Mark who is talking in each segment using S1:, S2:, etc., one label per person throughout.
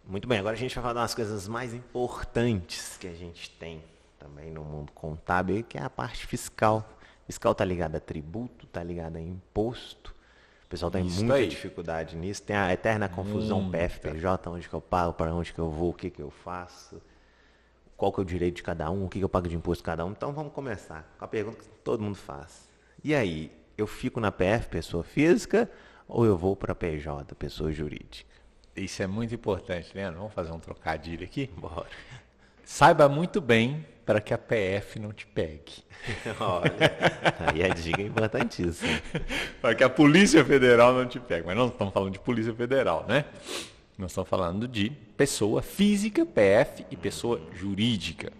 S1: Muito bem, agora a gente vai falar das coisas mais importantes que a gente tem também no mundo contábil, que é a parte fiscal. Fiscal tá ligado a tributo, tá ligado a imposto. O pessoal tem
S2: Isso
S1: muita
S2: aí.
S1: dificuldade nisso. Tem a eterna confusão PF-PJ, onde que eu pago, para onde que eu vou, o que que eu faço, qual que é o direito de cada um, o que que eu pago de imposto de cada um. Então vamos começar com a pergunta que todo mundo faz. E aí, eu fico na PF, pessoa física, ou eu vou para a PJ, pessoa jurídica?
S2: Isso é muito importante, Leandro. Vamos fazer um trocadilho aqui?
S1: Bora.
S2: Saiba muito bem para que a PF não te pegue.
S1: Olha, aí a dica é importantíssima.
S2: Para que a Polícia Federal não te pegue. Mas nós não estamos falando de Polícia Federal, né? Nós estamos falando de pessoa física, PF, e pessoa jurídica.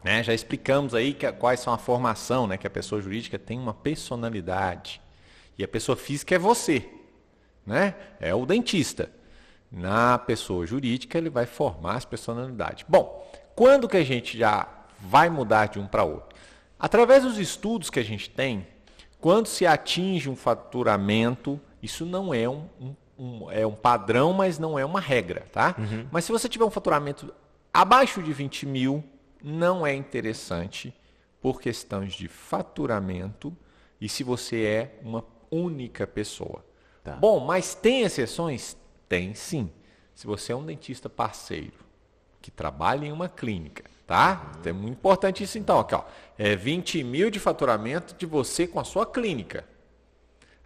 S2: Né? Já explicamos aí quais são a formação, né? Que a pessoa jurídica tem uma personalidade. E a pessoa física é você, né? É o dentista. Na pessoa jurídica, ele vai formar as personalidades. Bom, quando que a gente já vai mudar de um para outro? Através dos estudos que a gente tem, quando se atinge um faturamento, isso não é é um padrão, mas não é uma regra, tá? Mas se você tiver um faturamento abaixo de 20 mil, não é interessante por questões de faturamento e se você é uma única pessoa.
S1: Tá.
S2: Bom, mas tem exceções? Tem sim. Se você é um dentista parceiro que trabalha em uma clínica, tá? É muito importante isso então. Aqui, ó. É 20 mil de faturamento de você com a sua clínica.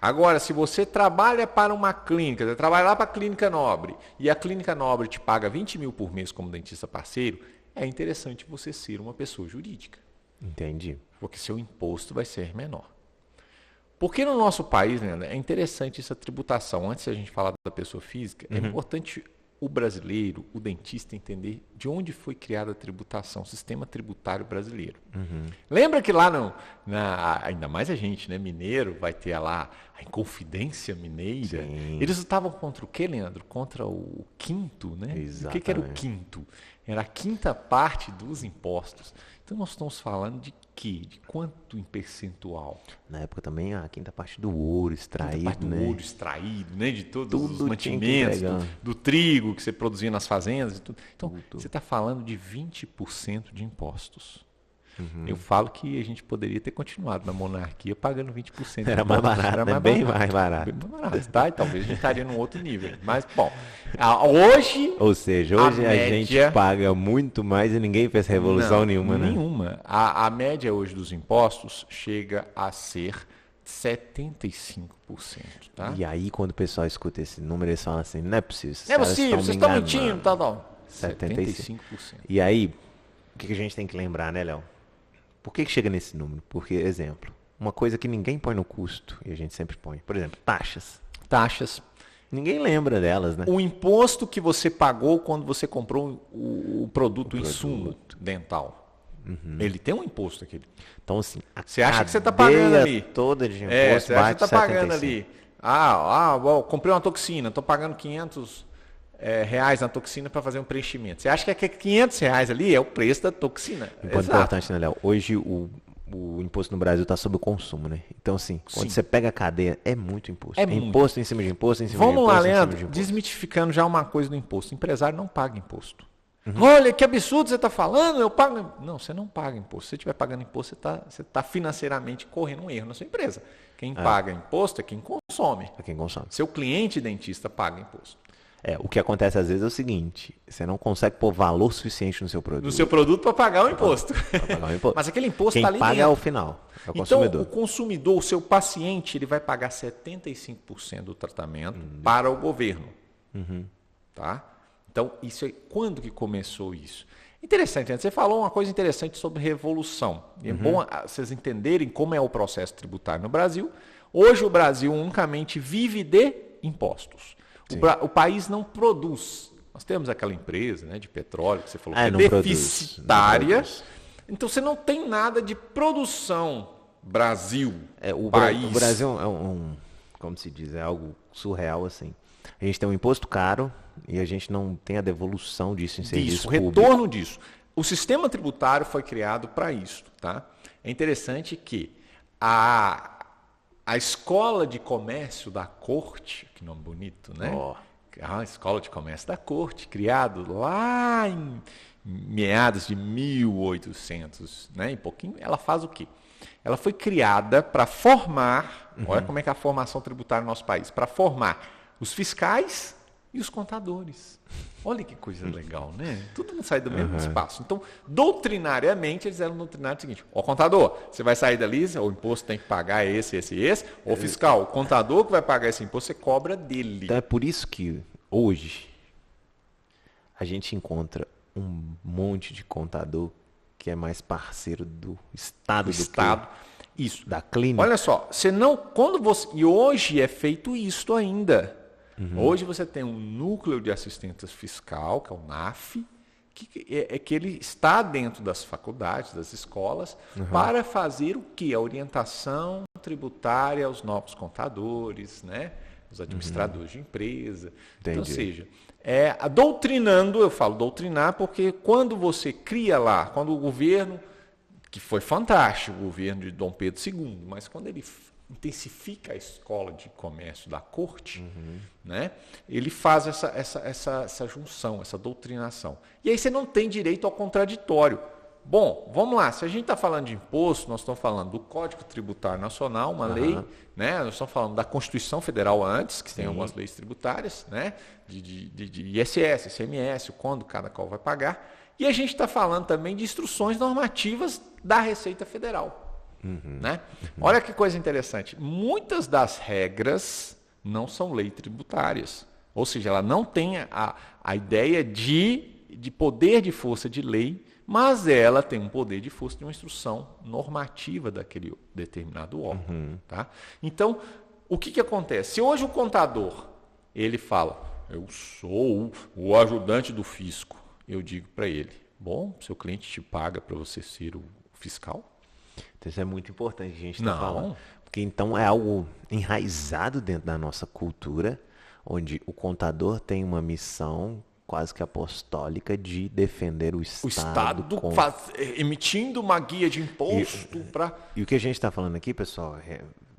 S2: Agora, se você trabalha para uma clínica, você trabalha lá para a clínica nobre, e a clínica nobre te paga 20 mil por mês como dentista parceiro, é interessante você ser uma pessoa jurídica,
S1: Entendi.
S2: porque seu imposto vai ser menor. Porque no nosso país, né, é interessante essa tributação. Antes de a gente falar da pessoa física, é importante o brasileiro, o dentista, entender de onde foi criada a tributação, o sistema tributário brasileiro. Lembra que lá, ainda mais a gente, né, mineiro, vai ter lá a Inconfidência Mineira.
S1: Sim.
S2: Eles estavam contra o quê, Leandro? Contra o quinto, né? O que era o
S1: Exatamente.
S2: quinto? Era a quinta parte dos impostos. Então nós estamos falando de quê? De quanto em percentual?
S1: Na época também a quinta parte do ouro extraído,
S2: Parte do
S1: né?
S2: ouro extraído, né? De todos os
S1: Tudo tinha que
S2: mantimentos,
S1: entregar.
S2: do trigo que você produzia nas fazendas e tudo. Então,
S1: Tudo.
S2: você está falando de 20% de impostos.
S1: Uhum.
S2: Eu falo que a gente poderia ter continuado na monarquia pagando 20% de
S1: Era mais
S2: impostos.
S1: barato,
S2: Era
S1: né?
S2: mais
S1: Bem
S2: barato.
S1: mais barato.
S2: Bem mais barato, tá? E talvez a gente estaria num outro nível. Mas, bom, hoje...
S1: Ou seja, hoje a
S2: média-
S1: gente paga muito mais e ninguém fez revolução
S2: Não,
S1: nenhuma, né?
S2: Nenhuma. A média hoje dos impostos chega a ser 75%, tá?
S1: E aí, quando o pessoal escuta esse número, eles falam assim, não é possível, esses
S2: Não é
S1: caras
S2: possível,
S1: me
S2: vocês estão
S1: enganando.
S2: mentindo, tal, tal.
S1: 75%.
S2: 75%.
S1: E aí, o que a gente tem que lembrar, né, Léo? Por que chega nesse número? Porque, exemplo, uma coisa que ninguém põe no custo, e a gente sempre põe, por exemplo, taxas.
S2: Taxas.
S1: Ninguém lembra delas, né?
S2: O imposto que você pagou quando você comprou o produto, o insumo dental. Ele tem um imposto aqui.
S1: Então, assim, a
S2: Você acha que você está pagando
S1: cadeia
S2: ali?
S1: toda de imposto
S2: Você acha que
S1: bate
S2: está pagando
S1: 75.
S2: ali. Bom, comprei uma toxina, estou pagando 500 reais na toxina para fazer um preenchimento. Você acha que aquele 500 reais ali é o preço da toxina?
S1: Um ponto importante, né, Léo? Hoje o imposto no Brasil está sobre o consumo, né? Então, assim, quando
S2: Sim.
S1: você pega a cadeia, é muito imposto.
S2: É
S1: É
S2: muito.
S1: imposto em cima de imposto, em cima de
S2: Vamos
S1: imposto,
S2: lá,
S1: em cima de
S2: Leandro,
S1: imposto.
S2: desmitificando já uma coisa do imposto. O empresário não paga imposto. Olha, que absurdo você está falando, eu pago... Não, você não paga imposto. Se você estiver pagando imposto, você tá financeiramente correndo um erro na sua empresa. Quem paga imposto é quem consome.
S1: Pra quem consome.
S2: Seu cliente dentista paga imposto.
S1: O que acontece às vezes é o seguinte, você não consegue pôr valor suficiente no seu produto.
S2: No seu produto para pagar o imposto.
S1: Pra pagar o imposto.
S2: Mas aquele imposto
S1: Quem
S2: está ali
S1: paga
S2: dentro.
S1: é o final, é o
S2: Então,
S1: consumidor.
S2: o consumidor, o seu paciente, ele vai pagar 75% do tratamento para o governo. Tá? Então, quando que começou isso? Interessante, né? Você falou uma coisa interessante sobre revolução. E é bom vocês entenderem como é o processo tributário no Brasil. Hoje o Brasil unicamente vive de impostos. O país não produz. Nós temos aquela empresa, né, de petróleo que você falou que é
S1: não
S2: deficitária.
S1: produz.
S2: Então você não tem nada de produção Brasil,
S1: O
S2: país.
S1: Brasil como se diz, é algo surreal, assim. A gente tem um imposto caro e a gente não tem a devolução disso em serviço
S2: o
S1: público.
S2: retorno disso. O sistema tributário foi criado para isso, tá? É interessante que a escola de comércio da corte, que nome bonito, né? A escola de comércio da corte, criado lá em meados de 1800, né, e pouquinho, ela faz o quê? Ela foi criada para formar, olha como é que é a formação tributária no nosso país, para formar os fiscais e os contadores. Olha que coisa legal, né? Todo mundo sai do mesmo espaço. Então, doutrinariamente, eles eram doutrinários o seguinte: ó, contador, você vai sair dali, o imposto tem que pagar esse. Ô, fiscal, o contador que vai pagar esse imposto, você cobra dele.
S1: Então é por isso que hoje a gente encontra um monte de contador que é mais parceiro do Estado
S2: Isso.
S1: da clínica.
S2: Olha só, e hoje é feito isso ainda. Hoje você tem um núcleo de assistência fiscal, que é o NAF, que ele está dentro das faculdades, das escolas, para fazer o quê? A orientação tributária aos novos contadores, né? Os administradores de empresa. Então, ou seja, doutrinando, eu falo doutrinar, porque quando você cria lá, quando o governo, que foi fantástico, o governo de Dom Pedro II, mas quando ele intensifica a escola de comércio da corte, né, ele faz essa junção, essa doutrinação. E aí você não tem direito ao contraditório. Bom, vamos lá, se a gente está falando de imposto, nós estamos falando do Código Tributário Nacional, uma lei, né? Nós estamos falando da Constituição Federal antes, que tem algumas leis tributárias, né? de ISS, ICMS, quando cada qual vai pagar. E a gente está falando também de instruções normativas da Receita Federal. Né? Olha que coisa interessante. Muitas das regras não são leis tributárias. Ou seja, ela não tem a ideia de poder de força de lei, mas ela tem um poder de força de uma instrução normativa daquele determinado órgão. Tá? Então, o que acontece? Se hoje o contador ele fala, eu sou o ajudante do fisco, eu digo para ele, bom, seu cliente te paga para você ser o fiscal?
S1: Então, isso é muito importante a gente estar falando. Porque então é algo enraizado dentro da nossa cultura, onde o contador tem uma missão quase que apostólica de defender o Estado.
S2: Emitindo uma guia de imposto para...
S1: E o que a gente está falando aqui, pessoal,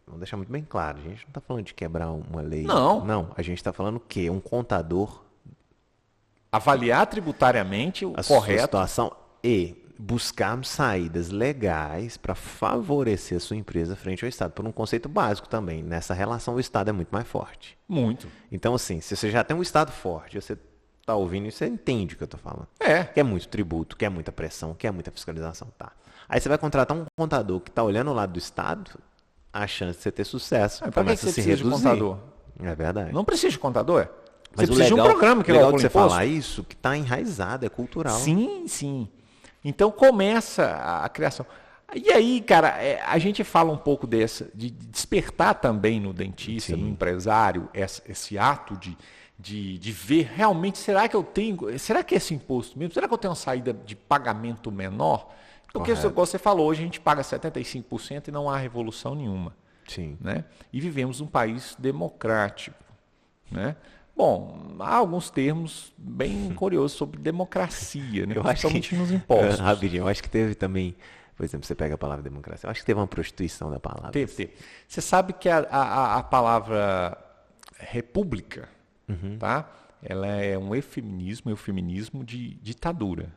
S1: vamos deixar muito bem claro, a gente não está falando de quebrar uma lei.
S2: Não,
S1: a gente está falando que um contador...
S2: avaliar tributariamente o
S1: a
S2: correto.
S1: Sua situação e buscar saídas legais para favorecer a sua empresa frente ao Estado. Por um conceito básico também. Nessa relação, o Estado é muito mais forte.
S2: Muito.
S1: Então, assim, se você já tem um Estado forte, você está ouvindo e você entende o que eu estou falando. Que é muito tributo, que é muita pressão, que é muita fiscalização. Tá. Aí você vai contratar um contador que está olhando o lado do Estado, a chance de você ter sucesso começa a se reduzir.
S2: De contador?
S1: É verdade.
S2: Não precisa de contador?
S1: Mas
S2: você precisa de um programa que
S1: legal de você falar isso, que está enraizado, é cultural.
S2: Sim. Então começa a criação. E aí, cara, a gente fala um pouco de despertar também no dentista, no empresário, esse ato de ver realmente, será que esse imposto mesmo, será que eu tenho uma saída de pagamento menor? Porque, como você falou, hoje a gente paga 75% e não há revolução nenhuma.
S1: Sim.
S2: Né? E vivemos num país democrático. Né? Bom, há alguns termos bem curiosos sobre democracia, né? Principalmente nos impostos.
S1: Rapidinho, eu acho que teve também, por exemplo, você pega a palavra democracia, eu acho que teve uma prostituição da palavra.
S2: Teve. Você sabe que a palavra república, tá? Ela é um eufemismo de ditadura.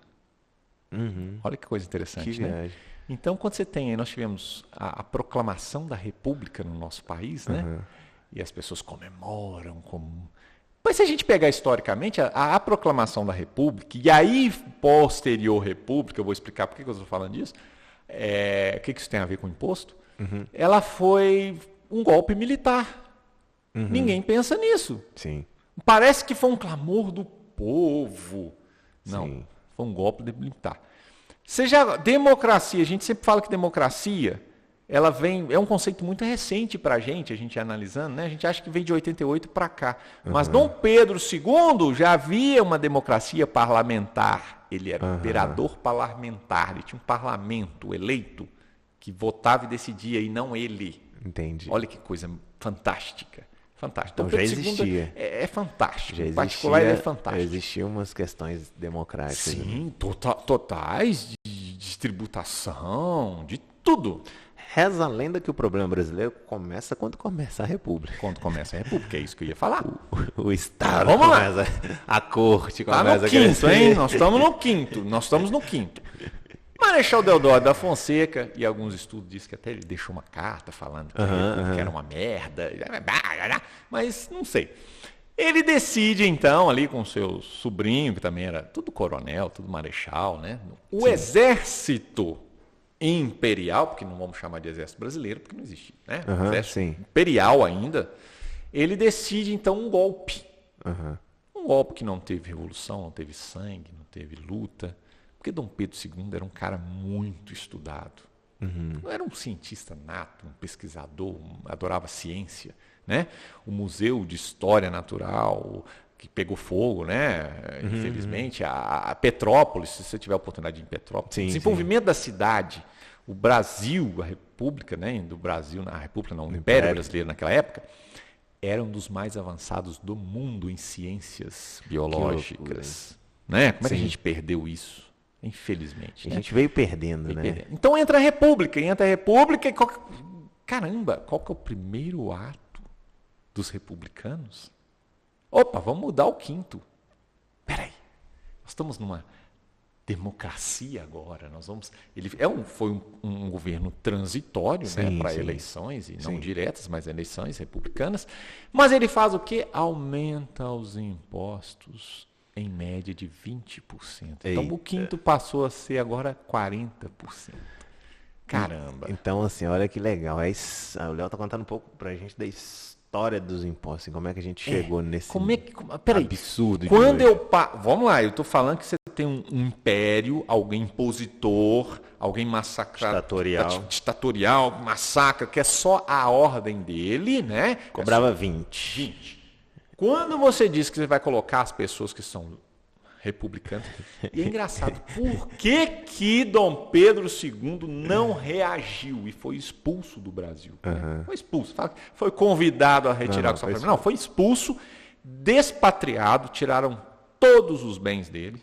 S2: Olha que coisa interessante, né? Então, quando você tem, nós tivemos a proclamação da república no nosso país, né? E as pessoas comemoram como... Mas se a gente pegar historicamente, a proclamação da república, e aí posterior república, eu vou explicar por que eu estou falando disso, o que isso tem a ver com imposto, ela foi um golpe militar. Ninguém pensa nisso.
S1: Sim.
S2: Parece que foi um clamor do povo. Não,
S1: Sim.
S2: foi um golpe militar. Democracia, a gente sempre fala que democracia, ela é um conceito muito recente para a gente analisando, né? A gente acha que vem de 88 para cá. Mas Dom Pedro II já havia uma democracia parlamentar. Ele era um imperador parlamentar, ele tinha um parlamento eleito que votava e decidia, e não ele.
S1: Entendi.
S2: Olha que coisa fantástica.
S1: Então já existia.
S2: É fantástico.
S1: Já existia,
S2: em particular, ele é fantástico.
S1: Já existiam umas questões democráticas.
S2: Sim, totais de tributação, de tudo.
S1: Reza a lenda que o problema brasileiro começa quando começa a República.
S2: Quando começa a República, é isso que eu ia falar.
S1: O Estado
S2: Vamos lá.
S1: começa, a corte
S2: Tá
S1: começa
S2: no
S1: a
S2: quinto,
S1: crescer.
S2: hein? Nós estamos no quinto. Marechal Deodoro da Fonseca, e alguns estudos dizem que até ele deixou uma carta falando que a República era uma merda, mas não sei. Ele decide, então, ali com seu sobrinho, que também era tudo coronel, tudo marechal, né? O exército imperial, porque não vamos chamar de exército brasileiro, porque não existia, né? Exército imperial ainda. Ele decide, então, um golpe. Um golpe que não teve revolução, não teve sangue, não teve luta. Porque Dom Pedro II era um cara muito estudado. Não era um cientista nato, um pesquisador, adorava ciência, né? O Museu de História Natural, que pegou fogo, né? Infelizmente, a Petrópolis, se você tiver a oportunidade de ir em Petrópolis, o desenvolvimento da cidade, o Brasil, a República, né? Do Brasil, a República não, o Império Brasileiro naquela época, era um dos mais avançados do mundo em ciências biológicas. Né? Como é que a gente perdeu isso? Infelizmente.
S1: A gente veio perdendo, né?
S2: Então entra a República. E caramba, qual que é o primeiro ato dos republicanos? Opa, vamos mudar o quinto. Peraí, nós estamos numa democracia agora. Foi um governo transitório, né, para eleições, e não diretas, mas eleições republicanas. Mas ele faz o quê? Aumenta os impostos em média de 20%. Então o quinto passou a ser agora 40%. Caramba.
S1: Então, assim, olha que legal. O Léo tá contando um pouco pra gente da história dos impostos, assim, como é que a gente chegou nesse absurdo.
S2: Vamos lá, eu tô falando que você tem um império, alguém impositor, alguém ditatorial, massacra, que é só a ordem dele, né?
S1: Cobrava 20.
S2: Quando você diz que você vai colocar as pessoas que são republicanos, e é engraçado, por que Dom Pedro II não reagiu e foi expulso do Brasil? Foi expulso, foi convidado a retirar o sua família. Não, foi expulso, despatriado, tiraram todos os bens dele,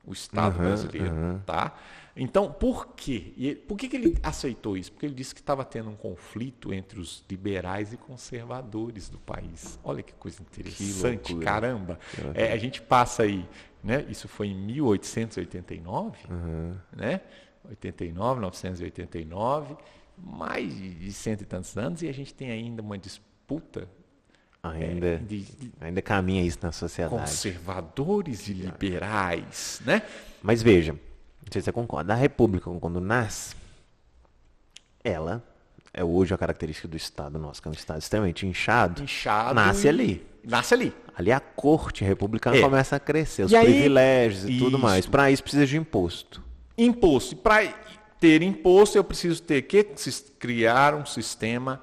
S2: o Estado brasileiro, tá? Então, por quê? Por que ele aceitou isso? Porque ele disse que estava tendo um conflito entre os liberais e conservadores do país. Olha que coisa interessante, caramba. A gente passa aí, né? Isso foi em 1889, né? 1989, mais de cento e tantos anos, e a gente tem ainda uma disputa.
S1: Ainda caminha isso na sociedade.
S2: Conservadores e liberais, né?
S1: Mas veja, não sei se você concorda, a República, quando nasce, ela é hoje a característica do Estado nosso, que é um Estado extremamente inchado, nasce ali. Ali a corte republicana começa a crescer, os privilégios e tudo mais. Para isso precisa de imposto.
S2: Imposto. E para ter imposto, eu preciso ter criar um sistema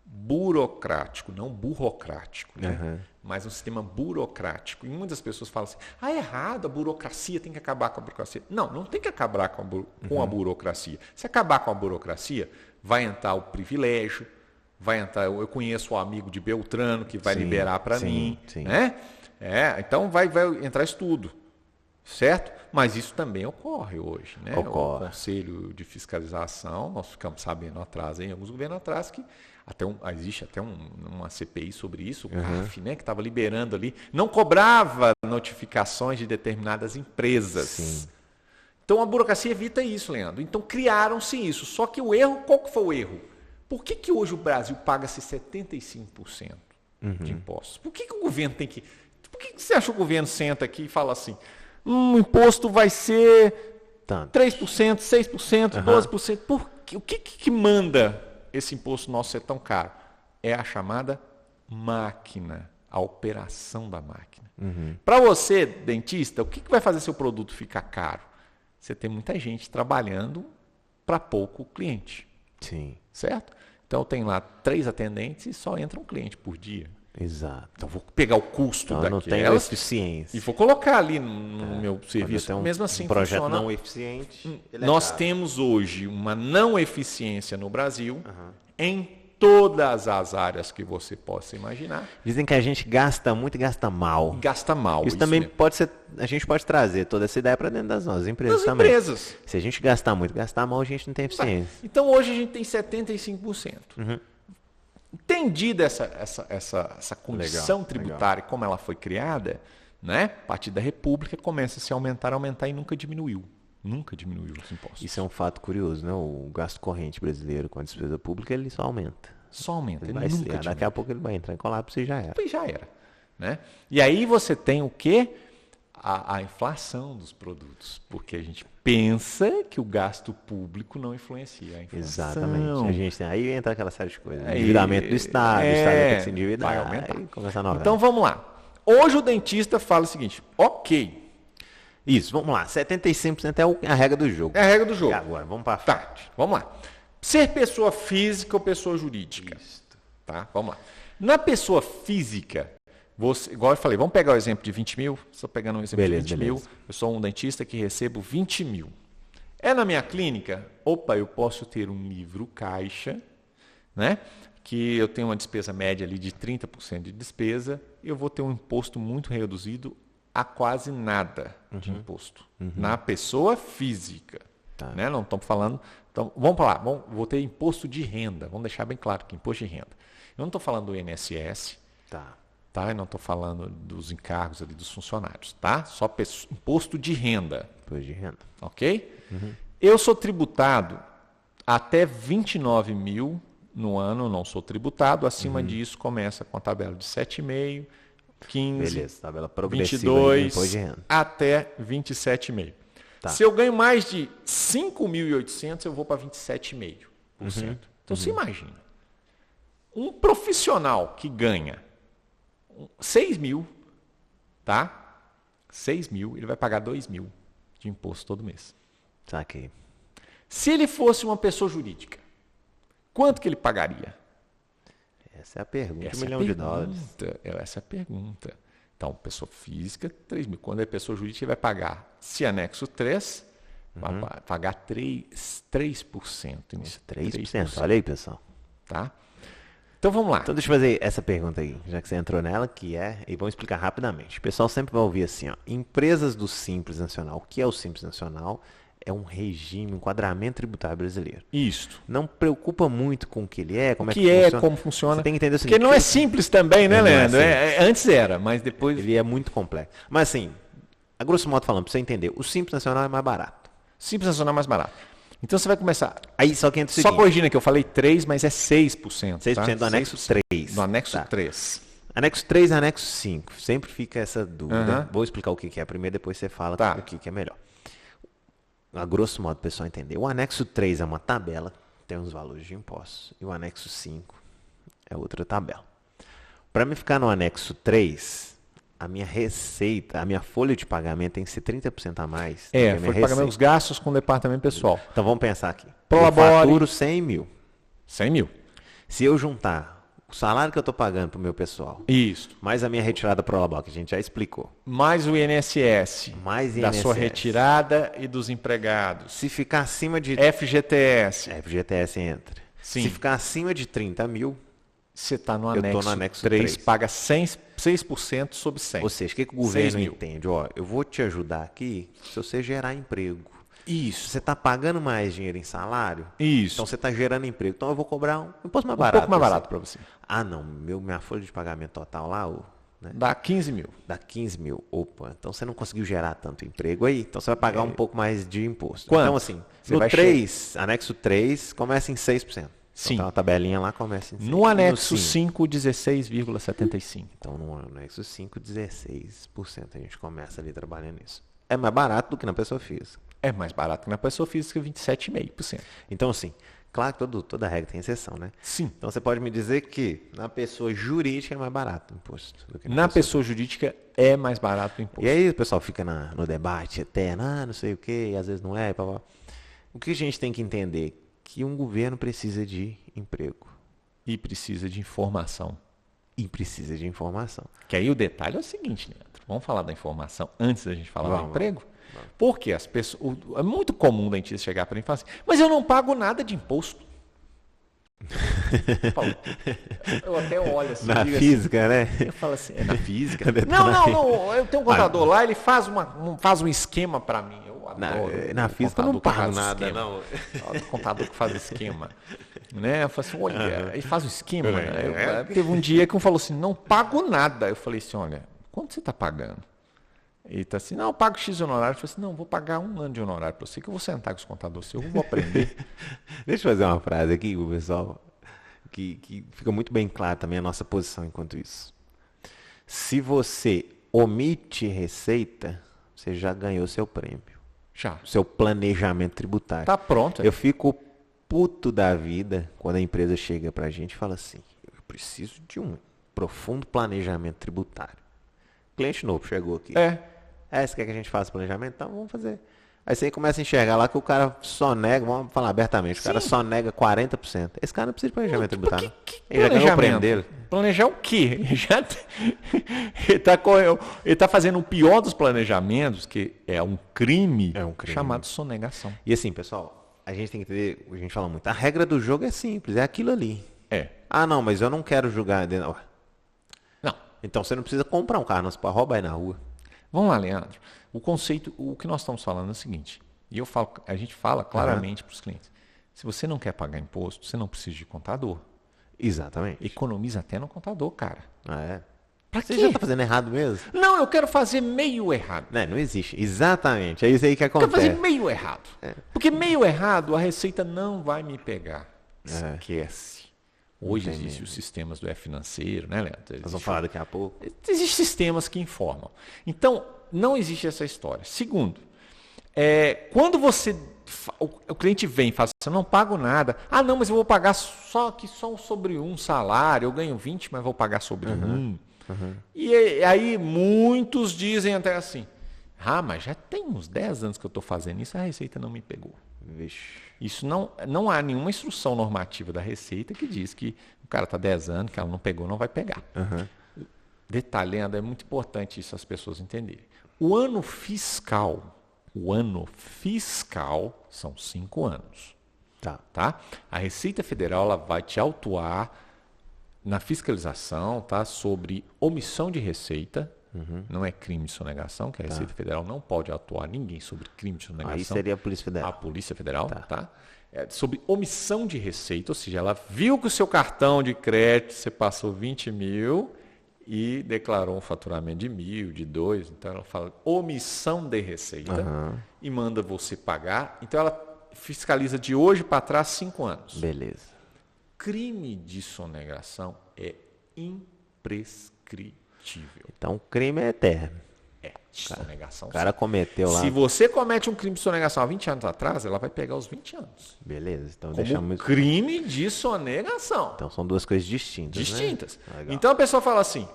S2: burocrático, não burocrático, né? Mas um sistema burocrático. E muitas pessoas falam assim, é errado, a burocracia, tem que acabar com a burocracia. Não tem que acabar com a burocracia. Se acabar com a burocracia, vai entrar o privilégio, vai entrar, eu conheço um amigo de Beltrano que vai liberar para mim, né? Então vai entrar isso tudo, certo? Mas isso também ocorre hoje, né? O Conselho de Fiscalização, nós ficamos sabendo atrás, em alguns governos atrás, que existe até uma CPI sobre isso, o CAF, né, que estava liberando ali, não cobrava notificações de determinadas empresas. Então a burocracia evita isso, Leandro. Então criaram-se isso. Só que o erro, qual que foi o erro? Por que hoje o Brasil paga-se 75% de impostos? Por que o governo tem que... Por que você acha que o governo senta aqui e fala assim, o imposto vai ser 3%, 6%, 12%? Por quê? O que manda esse imposto nosso ser tão caro? É a chamada máquina, a operação da máquina. Para você, dentista, o que vai fazer seu produto ficar caro? Você tem muita gente trabalhando para pouco cliente. Certo? Então tem lá 3 atendentes e só entra um cliente por dia.
S1: Exato.
S2: Então vou pegar o custo daquelas
S1: não tem eficiência.
S2: E vou colocar ali no meu serviço. Mesmo assim,
S1: um projeto
S2: funciona.
S1: não eficiente.
S2: Nós temos hoje uma não eficiência no Brasil em todas as áreas que você possa imaginar.
S1: Dizem que a gente gasta muito e gasta mal.
S2: Gasta mal.
S1: Isso também mesmo. Pode ser, a gente pode trazer toda essa ideia para dentro das nossas empresas também. Se a gente gastar muito e gastar mal, a gente não tem eficiência.
S2: Então hoje a gente tem 75%. Entendida essa condição tributária, como ela foi criada, né? A partir da República começa a se aumentar e nunca diminuiu. Nunca diminuiu os impostos.
S1: Isso é um fato curioso, né? O gasto corrente brasileiro com a despesa pública, ele só aumenta.
S2: Só aumenta, ele
S1: vai
S2: nunca
S1: diminui. Daqui a pouco ele vai entrar em colapso e já era.
S2: E já era. Né? E aí você tem o quê? A inflação dos produtos. Porque a gente pensa que o gasto público não influencia a inflação.
S1: Exatamente. A gente tem, aí entra aquela série de coisas. Endividamento do Estado, o Estado tem que se endividar.
S2: Vai aumentar.
S1: Aí começa a novela.
S2: Então vamos lá. Hoje o dentista fala o seguinte, ok.
S1: Isso, vamos lá. 75% é a regra do jogo.
S2: É a regra do jogo.
S1: E agora, vamos para frente.
S2: Tá, vamos lá. Ser pessoa física ou pessoa jurídica? Isso. Tá, vamos lá. Na pessoa física, você, igual eu falei, vamos pegar o exemplo de 20 mil. Estou pegando um exemplo de 20 mil. Eu sou um dentista que recebo 20 mil. É na minha clínica? Opa, eu posso ter um livro caixa, né? Que eu tenho uma despesa média ali de 30% de despesa. Eu vou ter um imposto muito reduzido a quase nada de imposto na pessoa física. Tá. Né? Não estamos falando... Então, vamos falar, vou ter imposto de renda. Vamos deixar bem claro que imposto de renda. Eu não estou falando do INSS, tá? Eu não estou falando dos encargos ali dos funcionários, tá? Só imposto de renda.
S1: Imposto de renda.
S2: Ok? Eu sou tributado até 29 mil no ano, não sou tributado. Acima disso, começa com a tabela de 7,5%. 15,
S1: beleza, tabela progressiva
S2: 22, até 27,5%. Tá. Se eu ganho mais de 5.800, eu vou para 27,5%. Então, você imagina, um profissional que ganha 6 mil, tá? 6 mil, ele vai pagar 2 mil de imposto todo mês.
S1: Saquei.
S2: Se ele fosse uma pessoa jurídica, quanto que ele pagaria?
S1: Essa é a pergunta. $1 milhão de dólares.
S2: Essa é a pergunta. Então, pessoa física, 3 mil. Quando é pessoa jurídica, ele vai pagar, se anexo 3, vai pagar 3%.
S1: Isso, 3%. Olha aí, pessoal.
S2: Tá? Então, vamos lá.
S1: Então, deixa eu fazer essa pergunta aí, já que você entrou nela, que é, e vamos explicar rapidamente. O pessoal sempre vai ouvir assim, ó, empresas do Simples Nacional. O que é o Simples Nacional? É um regime, um enquadramento tributário brasileiro.
S2: Isso.
S1: Não preocupa muito com o que ele é, como
S2: como funciona.
S1: Você tem que entender o seguinte.
S2: Porque não é simples também, né, Leandro? Antes era, mas depois...
S1: Ele é muito complexo. Mas assim, a grosso modo falando, para você entender, o Simples Nacional é mais barato.
S2: Simples Nacional é mais barato. Então você vai começar...
S1: Aí só que entra o seguinte...
S2: Só corrigindo que eu falei 3, mas é 6%.
S1: 6% tá? Do anexo 3.
S2: Do anexo 3.
S1: Anexo 3 e anexo 5. Sempre fica essa dúvida. Vou explicar o que é primeiro, depois você fala o que é melhor. A grosso modo, o pessoal entender. O anexo 3 é uma tabela, tem os valores de impostos. E o anexo 5 é outra tabela. Para mim ficar no anexo 3, a minha receita, a minha folha de pagamento tem que ser 30% a mais.
S2: Folha de pagamento, os gastos com o departamento pessoal.
S1: Então vamos pensar aqui.
S2: Prolabore.
S1: Eu faturo 100 mil.
S2: 100 mil.
S1: Se eu juntar o salário que eu estou pagando para o meu pessoal,
S2: isso,
S1: mais a minha retirada Prolabore, que a gente já explicou.
S2: Mais o INSS.
S1: Mais INSS.
S2: Da sua retirada e dos empregados.
S1: Se ficar acima de...
S2: FGTS.
S1: FGTS entra.
S2: Sim.
S1: Se ficar acima de 30 mil...
S2: Você está no
S1: anexo
S2: 3, paga 6% sobre 100.
S1: Ou seja, o que o governo entende? Ó, eu vou te ajudar aqui se você gerar emprego.
S2: Isso.
S1: Você está pagando mais dinheiro em salário?
S2: Isso.
S1: Então você está gerando emprego. Então eu vou cobrar um imposto mais barato.
S2: Um pouco mais barato para você.
S1: Ah, não. Minha folha de pagamento total lá, né?
S2: Dá 15 mil.
S1: Dá 15 mil. Opa, então você não conseguiu gerar tanto emprego aí. Então você vai pagar um pouco mais de imposto.
S2: Quanto?
S1: Então assim, no 3, anexo 3, começa em 6%.
S2: Sim.
S1: Então a tabelinha lá começa em 6%.
S2: No anexo 5, 16,75%.
S1: Então no anexo 5, 16%. A gente começa ali trabalhando nisso. É mais barato do que na pessoa física.
S2: É mais barato que na pessoa física, 27,5%.
S1: Então, assim, claro que toda regra tem exceção, né?
S2: Sim.
S1: Então, você pode me dizer que na pessoa jurídica é mais barato o imposto do que
S2: na pessoa jurídica é mais barato o imposto.
S1: E aí o pessoal fica no debate eterno, não sei o quê, e às vezes não é. O que a gente tem que entender? Que um governo precisa de emprego.
S2: E precisa de informação. Que aí o detalhe é o seguinte, Leandro. Vamos falar da informação antes da gente falar do emprego? Porque as pessoas, é muito comum o dentista chegar para mim e falar assim, mas eu não pago nada de imposto. Paulo, eu até olho assim.
S1: Na
S2: digo
S1: física,
S2: assim,
S1: né?
S2: eu falo assim, é na física?
S1: Não,
S2: Não, eu tenho um contador lá, ele faz um esquema para mim. Eu adoro.
S1: Na física eu não pago nada, não.
S2: O contador que faz esquema. Né? Eu falo assim, olha, ele faz o esquema. Né? Teve um dia que um falou assim, não pago nada. Eu falei assim, olha, quanto você está pagando? Ele está assim, não, eu pago X honorário. Eu falei assim, não, vou pagar 1 ano de honorário para você, que eu vou sentar com os contadores seus, eu vou aprender.
S1: Deixa eu fazer uma frase aqui, o pessoal, que fica muito bem claro também a nossa posição enquanto isso. Se você omite receita, você já ganhou seu prêmio.
S2: Já.
S1: Seu planejamento tributário.
S2: Tá pronto.
S1: Eu fico puto da vida quando a empresa chega pra gente e fala assim, eu preciso de um profundo planejamento tributário. Cliente novo chegou aqui. Você quer que a gente faça planejamento? Então vamos fazer. Aí você começa a enxergar lá que o cara só nega, vamos falar abertamente, o cara só nega 40%. Esse cara não precisa de planejamento tributário. Ele já ganhou o prêmio dele.
S2: Planejar o quê? Ele tá fazendo o pior dos planejamentos, que é um crime, chamado sonegação.
S1: E assim, pessoal, a gente tem que entender, a gente fala muito, a regra do jogo é simples, é aquilo ali. Ah, não, mas eu não quero julgar.
S2: Não.
S1: Então você não precisa comprar um carro, não, você pode roubar aí na rua.
S2: Vamos lá, Leandro. O conceito, o que nós estamos falando é o seguinte, e a gente fala claramente para os clientes, se você não quer pagar imposto, você não precisa de contador.
S1: Exatamente.
S2: Economiza até no contador, cara.
S1: Pra você já tá fazendo errado mesmo?
S2: Não, eu quero fazer meio errado.
S1: Não existe. Exatamente. É isso aí que acontece.
S2: Eu quero fazer meio errado. Porque meio errado, a Receita não vai me pegar. Esquece. Hoje existem os sistemas do E-Financeiro, né, Leandro?
S1: Nós vamos falar daqui a pouco.
S2: Existem sistemas que informam. Então, não existe essa história. Segundo, quando o cliente vem e fala assim, eu não pago nada. Ah, não, mas eu vou pagar só sobre um salário. Eu ganho 20, mas vou pagar sobre um. E aí muitos dizem até assim, mas já tem uns 10 anos que eu estou fazendo isso, a Receita não me pegou.
S1: Vixe.
S2: Isso não há nenhuma instrução normativa da Receita que diz que o cara está 10 anos, que ela não pegou, não vai pegar. Detalhando, é muito importante isso as pessoas entenderem. O ano fiscal são 5 anos. Tá? A Receita Federal ela vai te autuar na fiscalização, tá, sobre omissão de receita. Não é crime de sonegação, que a Receita Federal não pode atuar ninguém sobre crime de sonegação.
S1: Aí seria a Polícia Federal.
S2: A Polícia Federal, tá? Sobre omissão de receita, ou seja, ela viu que o seu cartão de crédito você passou 20 mil e declarou um faturamento de 1.000, de 2, então ela fala omissão de receita e manda você pagar. Então ela fiscaliza de hoje para trás 5 anos.
S1: Beleza.
S2: Crime de sonegação é imprescritível.
S1: Então o crime é eterno.
S2: Sonegação.
S1: O cara cometeu lá.
S2: Se você comete um crime de sonegação há 20 anos atrás, ela vai pegar os 20 anos.
S1: Beleza. Então
S2: como
S1: deixamos.
S2: Crime de sonegação.
S1: Então são duas coisas distintas. Né?
S2: Então a pessoa fala assim: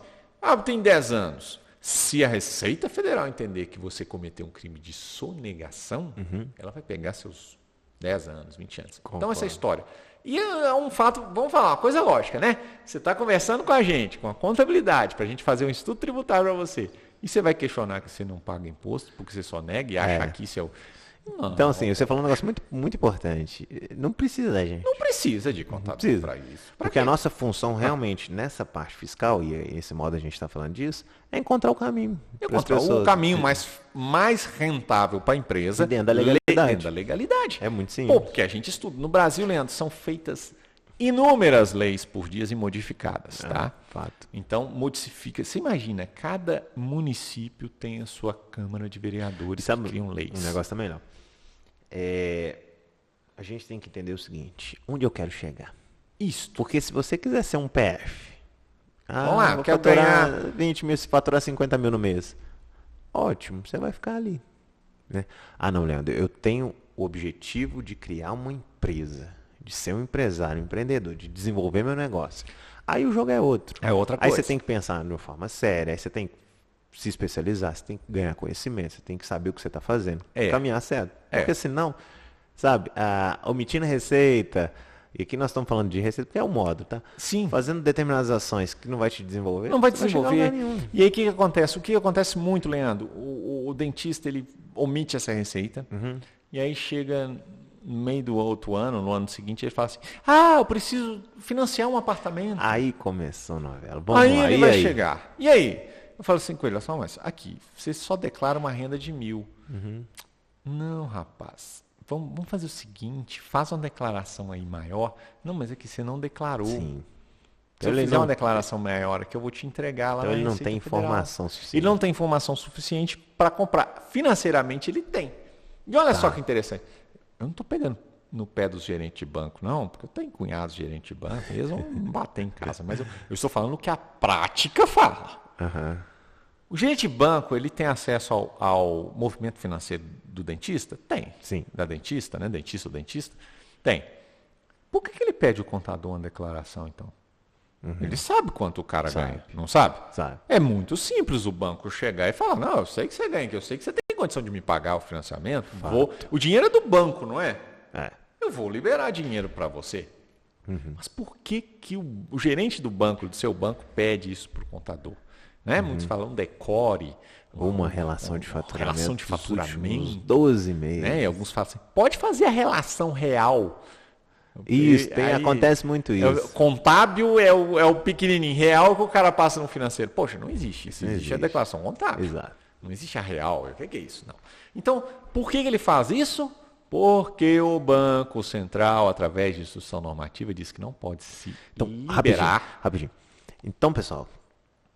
S2: tem 10 anos. Se a Receita Federal entender que você cometeu um crime de sonegação, ela vai pegar seus 10 anos, 20 anos. Concordo. Então essa é a história. E é um fato, vamos falar, uma coisa lógica, né? Você está conversando com a gente, com a contabilidade, para a gente fazer um estudo tributário para você. E você vai questionar que você não paga imposto, porque você só nega e acha que isso é o... Não.
S1: Então, assim, você falou um negócio muito, muito importante. Não precisa da gente.
S2: Não precisa de contador para isso.
S1: Porque a nossa função realmente nessa parte fiscal, e esse modo a gente está falando disso, é encontrar o caminho.
S2: Encontrar o caminho mais rentável para a empresa.
S1: Dentro da legalidade.
S2: Dentro da legalidade.
S1: É muito simples.
S2: Porque a gente estuda. No Brasil, Leandro, são feitas inúmeras leis por dias e modificadas, tá?
S1: Fato.
S2: Então, modifica. Você imagina, cada município tem a sua Câmara de Vereadores que criam leis.
S1: Um negócio também não. A gente tem que entender o seguinte, onde eu quero chegar?
S2: Isso.
S1: Porque se você quiser ser um PF,
S2: vamos lá,
S1: quer ganhar 20 mil, se faturar 50 mil no mês. Ótimo, você vai ficar ali. Né? Não, Leandro, eu tenho o objetivo de criar uma empresa, de ser um empresário, um empreendedor, de desenvolver meu negócio. Aí o jogo é outro.
S2: É outra coisa.
S1: Aí você tem que pensar de uma forma séria, aí você tem que se especializar, você tem que ganhar conhecimento, você tem que saber o que você está fazendo, caminhar certo. Porque senão, sabe, omitindo a receita, e aqui nós estamos falando de receita porque é o modo, tá?
S2: Sim.
S1: Fazendo determinadas ações que não vai te desenvolver.
S2: Não vai desenvolver. E aí o que acontece? O que acontece muito, Leandro? O dentista, ele omite essa receita, e aí chega no meio do outro ano, no ano seguinte, ele fala assim, eu preciso financiar um apartamento.
S1: Aí começou a novela. Vamos
S2: Aí
S1: lá,
S2: ele
S1: e
S2: vai
S1: aí?
S2: chegar. E aí? Eu falo assim com ele, só mas aqui, você só declara uma renda de 1.000. Não, rapaz. Vamos fazer o seguinte, faz uma declaração aí maior. Não, mas é que você não declarou.
S1: Sim.
S2: Se eu fizer uma declaração maior aqui, eu vou te entregar lá
S1: Então
S2: na
S1: ele não
S2: Receita
S1: tem
S2: Federal.
S1: informação suficiente.
S2: Ele não tem informação suficiente para comprar. Financeiramente ele tem. E olha só que interessante. Eu não estou pegando no pé dos gerentes de banco, não, porque eu tenho cunhados gerentes de banco, eles vão me bater em casa. Mas eu estou falando o que a prática fala. O gerente de banco, ele tem acesso ao movimento financeiro do dentista? Tem.
S1: Sim.
S2: Da dentista, né? Dentista ou dentista? Tem. Por que ele pede o contador uma declaração, então? Ele sabe quanto o cara ganha, não sabe?
S1: Sabe.
S2: É muito simples o banco chegar e falar, não, eu sei que você ganha, que eu sei que você tem condição de me pagar o financiamento. O dinheiro é do banco, não é? Eu vou liberar dinheiro para você. Mas por que o gerente do banco, do seu banco, pede isso para o contador? Né? Muitos falam decore.
S1: Ou uma relação de faturamento.
S2: Relação de
S1: dos
S2: faturamento.
S1: últimos 12 meses.
S2: Né? E alguns falam assim, pode fazer a relação real.
S1: Isso,
S2: Aí,
S1: acontece muito isso.
S2: Contábil é o pequenininho, real que o cara passa no financeiro. Poxa, não existe isso. Existe a declaração contábil.
S1: Exato.
S2: Não existe a real. O que é isso? Não. Então, por que ele faz isso? Porque o Banco Central, através de instrução normativa, diz que não pode se liberar.
S1: Rapidinho. Então, pessoal,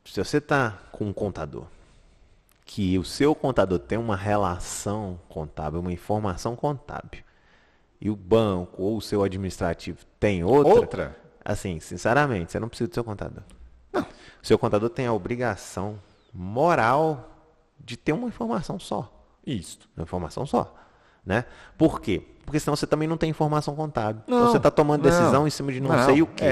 S1: se você está com um contador, que o seu contador tem uma relação contábil, uma informação contábil, e o banco ou o seu administrativo tem outra, assim, sinceramente, você não precisa do seu contador. Não. O seu contador tem a obrigação moral de ter uma informação só.
S2: Isso.
S1: Uma informação só. Né? Por quê? Porque senão você também não tem informação contábil. Então você está tomando decisão em cima de não sei o quê.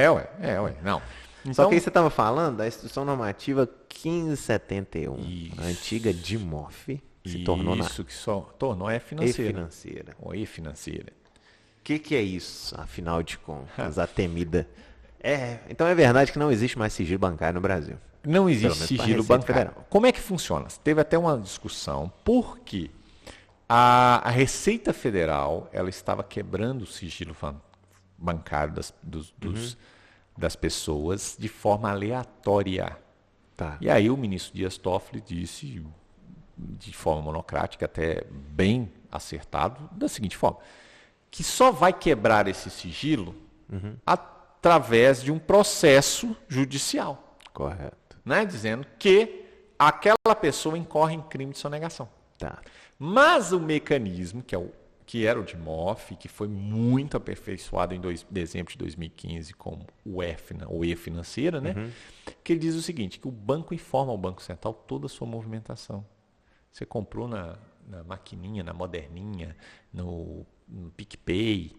S2: Não.
S1: Então, só
S2: Então,
S1: que aí você estava falando da Instrução Normativa 1571, a antiga DIMOF, se tornou
S2: isso que só tornou é financeira.
S1: financeira.
S2: Ou financeira.
S1: O que é isso, afinal de contas, a temida? Então é verdade que não existe mais sigilo bancário no Brasil.
S2: Não existe
S1: Pelo menos pra
S2: sigilo
S1: Receita
S2: bancário.
S1: Federal.
S2: Como é que funciona? Teve até uma discussão porque a Receita Federal ela estava quebrando o sigilo bancário das pessoas de forma aleatória.
S1: Tá.
S2: E aí o ministro Dias Toffoli disse, de forma monocrática, até bem acertado, da seguinte forma, que só vai quebrar esse sigilo através de um processo judicial.
S1: Correto.
S2: Né? Dizendo que aquela pessoa incorre em crime de sonegação.
S1: Tá.
S2: Mas o mecanismo, que era o DIMOF, que foi muito aperfeiçoado em dezembro de 2015 com o E-Financeira, né? Que ele diz o seguinte, que o banco informa ao Banco Central toda a sua movimentação. Você comprou na maquininha, na moderninha, no PicPay,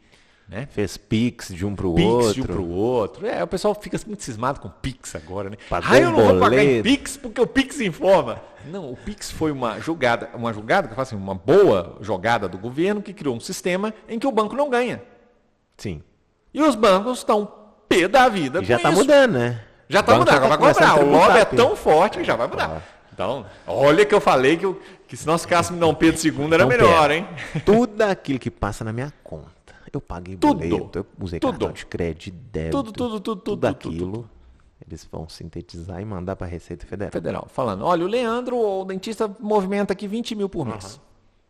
S2: né?
S1: Fez Pix de um para o
S2: Pix
S1: outro.
S2: de um para o outro. O pessoal fica muito cismado com Pix agora, né?
S1: Pagou
S2: Eu não vou pagar em
S1: boleto.
S2: Pix porque o Pix informa. Não, o Pix foi uma jogada que eu falo assim, uma boa jogada do governo que criou um sistema em que o banco não ganha.
S1: Sim.
S2: E os bancos estão pé da vida
S1: E já
S2: com
S1: está
S2: isso.
S1: mudando, né?
S2: Já está mudando, agora vai
S1: começando
S2: cobrar.
S1: a
S2: O lobby é
S1: tributar,
S2: tão forte que já vai mudar. Então, olha que eu falei que se nós ficássemos em Dom Pedro II era
S1: Então,
S2: melhor,
S1: pera.
S2: hein?
S1: Tudo aquilo que passa na minha conta. Eu paguei
S2: Tudo.
S1: boleto, eu usei
S2: Tudo.
S1: cartão de crédito, débito.
S2: Tudo
S1: aquilo. Eles vão sintetizar e mandar para a Receita Federal.
S2: Federal, falando, olha, o Leandro, o dentista, movimenta aqui 20 mil por mês.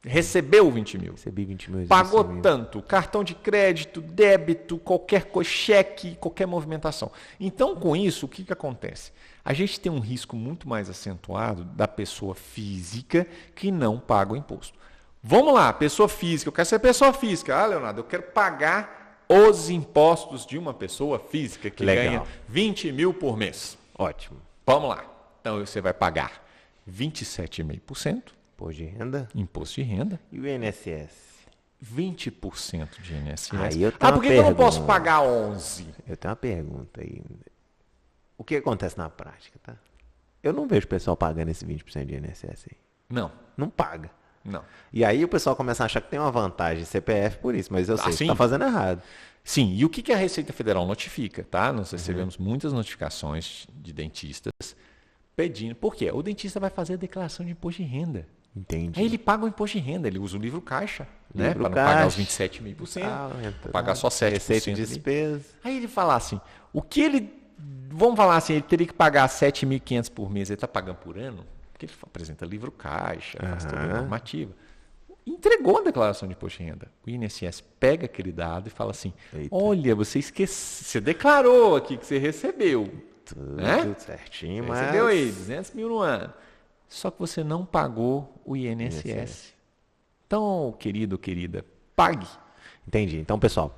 S2: Recebeu 20 mil.
S1: Recebi 20 mil.
S2: Pagou
S1: 20 mil.
S2: tanto, cartão de crédito, débito, qualquer coisa, cheque, qualquer movimentação. Então, com isso, o que acontece? A gente tem um risco muito mais acentuado da pessoa física que não paga o imposto. Vamos lá, pessoa física, eu quero ser pessoa física. Ah, Leonardo, eu quero pagar os impostos de uma pessoa física que ganha 20 mil por mês.
S1: Ótimo.
S2: Vamos lá. Então, você vai pagar 27,5%.
S1: Imposto de renda.
S2: Imposto de renda.
S1: E o INSS?
S2: 20% de INSS.
S1: Aí eu tenho
S2: por que
S1: uma
S2: eu não posso
S1: pergunta.
S2: pagar 11%?
S1: Eu tenho uma pergunta aí. O que acontece na prática, tá? Eu não vejo o pessoal pagando esse 20% de INSS aí.
S2: Não,
S1: Não paga.
S2: não.
S1: E aí o pessoal começa a achar que tem uma vantagem CPF por isso, mas eu sei que
S2: sim.
S1: está fazendo errado.
S2: Sim, e o que a Receita Federal notifica, tá? Nós recebemos muitas notificações de dentistas pedindo. Por quê? O dentista vai fazer a declaração de imposto de renda.
S1: Entendi.
S2: Aí ele paga o imposto de renda, ele usa o livro caixa, né?
S1: Livro
S2: Para não pagar os
S1: caixa.
S2: 27,5%, pagar só 7%.
S1: Receita e
S2: ali.
S1: despesa.
S2: Aí ele fala assim, vamos falar assim, ele teria que pagar 7.500 por mês, ele está pagando por ano? Porque ele apresenta livro caixa, faz toda a normativa. Entregou a declaração de imposto de renda. O INSS pega aquele dado e fala assim,
S1: Eita.
S2: olha, você esqueceu, você declarou aqui que você recebeu.
S1: Tudo
S2: Né?
S1: certinho,
S2: Você
S1: mas...
S2: recebeu aí 200 mil no ano. Só que você não pagou o INSS. Então, querido, querida, pague.
S1: Entendi. Então, pessoal,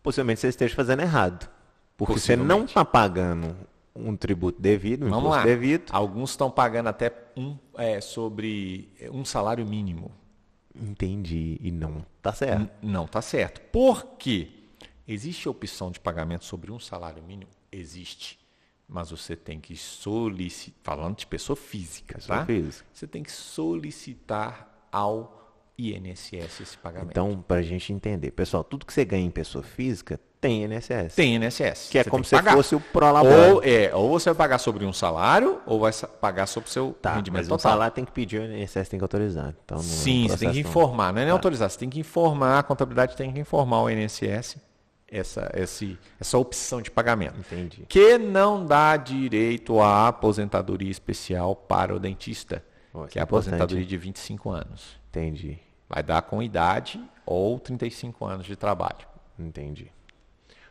S1: possivelmente você esteja fazendo errado. Porque você não está pagando um tributo devido, um
S2: Vamos
S1: imposto
S2: lá.
S1: devido.
S2: Alguns estão pagando até sobre um salário mínimo.
S1: Entendi. E não tá certo.
S2: Não está certo. Por quê? Existe a opção de pagamento sobre um salário mínimo? Existe. Mas você tem que solicitar, falando de pessoa física, tá?
S1: Física.
S2: Você tem que solicitar ao INSS esse pagamento.
S1: Então, para a gente entender, pessoal, tudo que você ganha em pessoa física tem INSS.
S2: Tem INSS.
S1: Que é
S2: Você
S1: como
S2: tem
S1: se
S2: que pagar.
S1: fosse o prolabore.
S2: Ou você vai pagar sobre um salário, ou vai pagar sobre o seu
S1: Tá,
S2: rendimento
S1: mas
S2: total.
S1: o salário tem que pedir, o INSS tem que autorizar. Então, não é um
S2: Sim, você tem que
S1: processo,
S2: informar. Não é nem autorizar, você tem que informar, a contabilidade tem que informar o INSS essa opção de pagamento.
S1: Entendi.
S2: Que não dá direito à aposentadoria especial para o dentista,
S1: Ó,
S2: que é a aposentadoria de 25 anos.
S1: Entendi.
S2: Vai dar com idade ou 35 anos de trabalho.
S1: Entendi.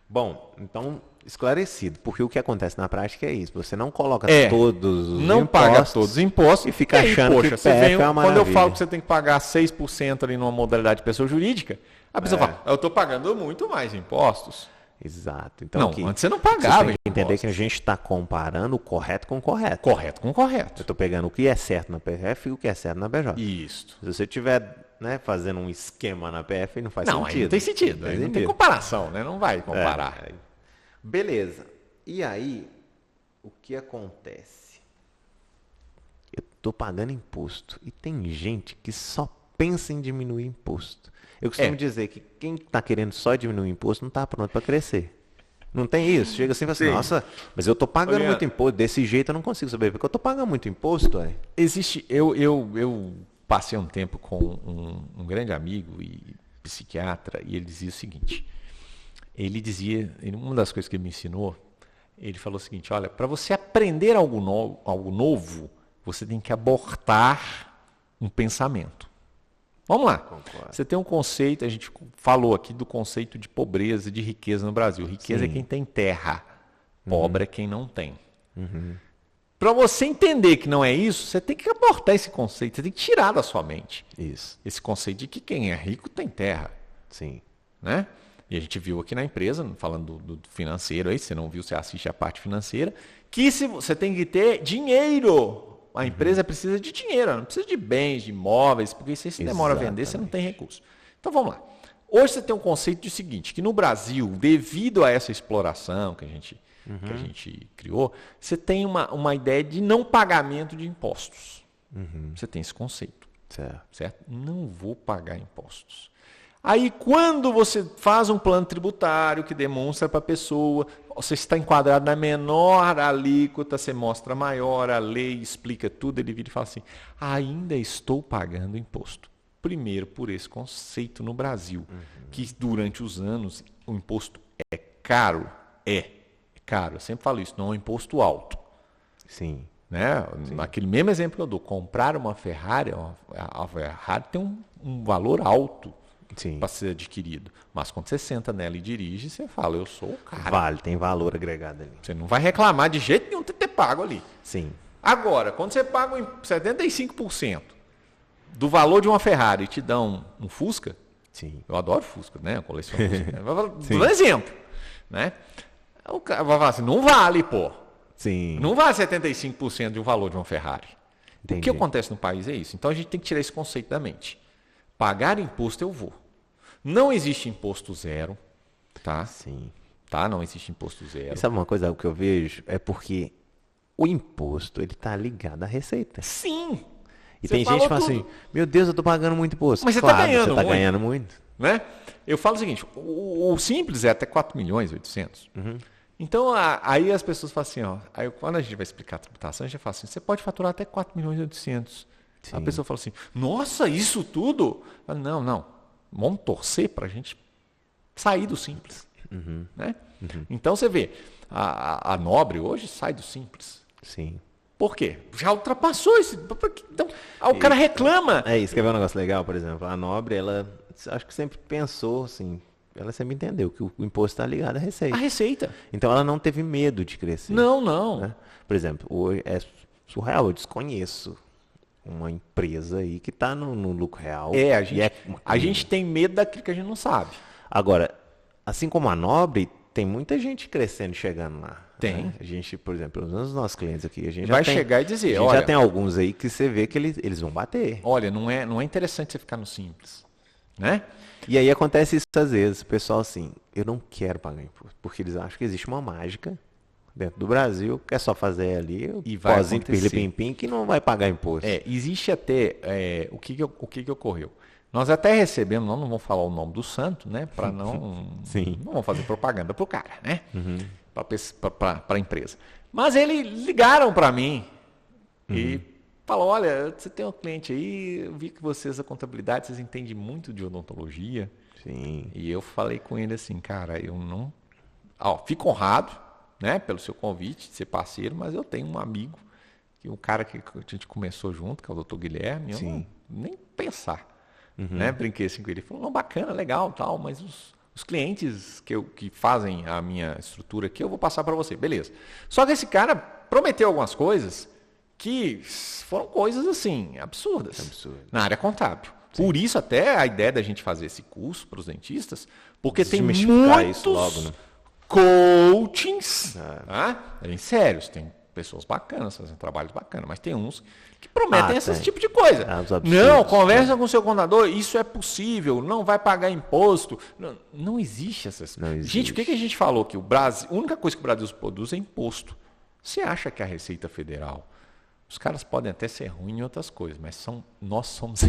S1: Bom, então, esclarecido, porque o que acontece na prática é isso. Você não coloca todos os
S2: não
S1: impostos
S2: paga todos os impostos
S1: e fica
S2: aí,
S1: achando
S2: poxa,
S1: que o
S2: você
S1: PF
S2: vem,
S1: é uma
S2: quando eu
S1: maravilha.
S2: falo que você tem que pagar 6% ali numa modalidade de pessoa jurídica, a pessoa fala, eu estou pagando muito mais impostos.
S1: Exato. Então,
S2: Não,
S1: aqui,
S2: antes você não
S1: você
S2: pagava
S1: tem que entender
S2: impostos.
S1: que a gente está comparando o correto com o correto.
S2: Correto com
S1: Eu
S2: correto.
S1: estou pegando o que é certo na PF e o que é certo na BJ.
S2: Isso.
S1: Se você estiver fazendo um esquema na PF, não faz
S2: Não,
S1: sentido.
S2: aí não tem sentido. Aí não tem comparação, né? Não vai comparar.
S1: Beleza. E aí, o que acontece? Eu estou pagando imposto e tem gente que só pensa em diminuir imposto. Eu costumo dizer que quem está querendo só diminuir imposto não está pronto para crescer. Não tem isso? Chega assim e fala assim, nossa, mas eu estou pagando
S2: Olha,
S1: muito imposto, desse jeito eu não consigo saber, porque eu estou pagando muito imposto.
S2: Existe. Eu passei um tempo com um grande amigo e psiquiatra, e ele dizia o seguinte. Uma das coisas que ele me ensinou, ele falou o seguinte, olha, para você aprender algo novo, você tem que abortar um pensamento. Vamos lá.
S1: Concordo.
S2: Você tem um conceito, a gente falou aqui do conceito de pobreza e de riqueza no Brasil. Riqueza é quem tem terra, pobre é quem não tem. Para você entender que não é isso, você tem que abortar esse conceito, você tem que tirar da sua mente
S1: Isso.
S2: esse conceito de que quem é rico tem terra.
S1: Sim.
S2: Né? E a gente viu aqui na empresa, falando do financeiro aí, se você não viu, você assiste a parte financeira, que se você tem que ter dinheiro. A empresa precisa de dinheiro, não precisa de bens, de imóveis, porque se você demora a vender, você não tem recurso. Então vamos lá. Hoje você tem um conceito de seguinte, que no Brasil, devido a essa exploração que a gente criou, você tem uma ideia de não pagamento de impostos. Você tem esse conceito. Certo? Não vou pagar impostos. Aí, quando você faz um plano tributário que demonstra para a pessoa, você está enquadrado na menor alíquota, você mostra maior, a lei explica tudo, ele vira e fala assim, ainda estou pagando imposto. Primeiro, por esse conceito no Brasil, que durante os anos o imposto é caro. É caro, eu sempre falo isso, não é um imposto alto.
S1: Sim.
S2: Né? Naquele mesmo exemplo que eu dou, comprar uma Ferrari, a Ferrari tem um valor alto para ser adquirido. Mas quando você senta nela e dirige, você fala, eu sou o cara.
S1: Vale, tem valor agregado ali.
S2: Você não vai reclamar de jeito nenhum de ter pago ali.
S1: Sim.
S2: Agora, quando você paga 75% do valor de uma Ferrari e te dão um Fusca, eu adoro Fusca, né? Eu coleciono Fusca. Por exemplo, né? O cara vai falar assim, não vale, pô.
S1: Sim.
S2: Não vale 75% de um valor de uma Ferrari.
S1: Entendi.
S2: O que acontece no país é isso. Então a gente tem que tirar esse conceito da mente. Pagar imposto eu vou. Não existe imposto zero, tá?
S1: Sim.
S2: Tá? Não existe imposto zero.
S1: E sabe uma coisa que eu vejo? É porque o imposto, ele tá ligado à receita.
S2: Sim.
S1: E tem gente que fala
S2: tudo.
S1: assim, meu Deus, eu tô pagando muito imposto.
S2: Mas você
S1: claro,
S2: tá ganhando
S1: você tá
S2: muito.
S1: ganhando muito.
S2: Né? Eu falo o seguinte, o simples é até 4.800.000. Então, aí as pessoas falam assim, ó, aí quando a gente vai explicar a tributação, a gente fala assim, você pode faturar até 4.800.000.
S1: Sim.
S2: A pessoa fala assim, nossa, isso tudo? Eu falo, não, vamos torcer para a gente sair do simples. Né? Então você vê, a Nobre hoje sai do simples.
S1: Sim.
S2: Por quê? Já ultrapassou esse. Então, o cara reclama.
S1: É isso, quer ver um negócio legal, por exemplo? A Nobre, ela acho que sempre pensou assim, ela sempre entendeu que o imposto está ligado à receita.
S2: A receita.
S1: Então ela não teve medo de crescer.
S2: Não.
S1: Né? Por exemplo, hoje é surreal, eu desconheço uma empresa aí que está no lucro real.
S2: A gente tem medo daquilo que a gente não sabe.
S1: Agora, assim como a Nobre, tem muita gente crescendo e chegando lá.
S2: Tem.
S1: Né? A gente, por exemplo, os nossos clientes aqui, a gente
S2: Vai
S1: já tem,
S2: chegar e dizer,
S1: a gente
S2: olha,
S1: já tem alguns aí que você vê que eles vão bater.
S2: olha, não é interessante você ficar no simples. Né?
S1: E aí acontece isso às vezes, o pessoal assim, eu não quero pagar imposto, porque eles acham que existe uma mágica dentro do Brasil, que é só fazer ali o
S2: E vai
S1: pozinho de
S2: acontecer.
S1: pirlim-pim-pim que não vai pagar imposto.
S2: Existe até o que ocorreu. Nós até recebemos, nós não vamos falar o nome do santo, né? Para não,
S1: Sim.
S2: não vamos fazer propaganda pro cara, né? Para a empresa. Mas eles ligaram para mim e falou, olha, você tem um cliente aí, eu vi que vocês, a contabilidade, vocês entendem muito de odontologia.
S1: Sim.
S2: E eu falei com ele assim, cara, eu não... fico honrado, né, pelo seu convite de ser parceiro, mas eu tenho um amigo, que um cara que a gente começou junto, que é o Dr. Guilherme, eu
S1: Sim.
S2: nem pensar. Né? Brinquei assim com ele. Ele falou, não, bacana, legal, tal, mas os clientes que fazem a minha estrutura aqui, eu vou passar para você. Beleza. Só que esse cara prometeu algumas coisas que foram coisas assim, absurdas.
S1: Absurdo.
S2: Na área contábil. Sim. Por isso até a ideia da gente fazer esse curso para os dentistas, porque tem
S1: Desmistificar
S2: muitos
S1: isso logo, né?
S2: coachings, em sérios, tem pessoas bacanas fazendo trabalhos bacanas, mas tem uns que prometem esse tipo de coisa. Não, conversa com o seu contador, isso é possível, não vai pagar imposto. Não existe essas coisas. Gente, o que a gente falou? Que o Brasil, a única coisa que o Brasil produz é imposto. Você acha que a Receita Federal, os caras podem até ser ruins em outras coisas, mas nós somos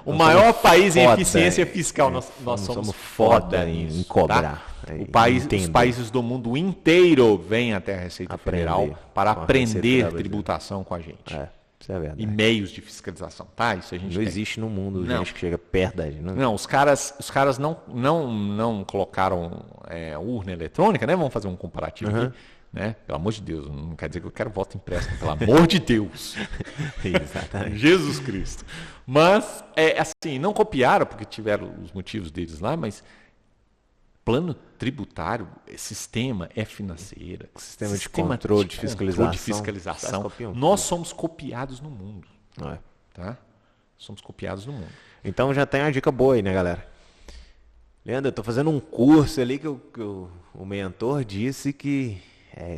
S2: o maior país em eficiência fiscal. Nós somos foda
S1: em cobrar.
S2: Tá? Os países do mundo inteiro vêm até a Receita Federal para aprender tributação com a gente.
S1: Isso é verdade.
S2: E meios de fiscalização, tá? Isso a gente
S1: não existe no mundo gente que chega perto da gente.
S2: Não, os caras não colocaram urna eletrônica, né? Vamos fazer um comparativo aqui. Né? Pelo amor de Deus, não quer dizer que eu quero voto impresso, pelo amor de Deus.
S1: Exatamente.
S2: Jesus Cristo. Mas, assim, não copiaram, porque tiveram os motivos deles lá, mas plano tributário, sistema financeira,
S1: sistema de controle de fiscalização.
S2: Nós somos copiados no mundo. Tá? Somos copiados no mundo.
S1: Então já tem uma dica boa aí, né, galera? Leandro, eu estou fazendo um curso ali que o mentor disse que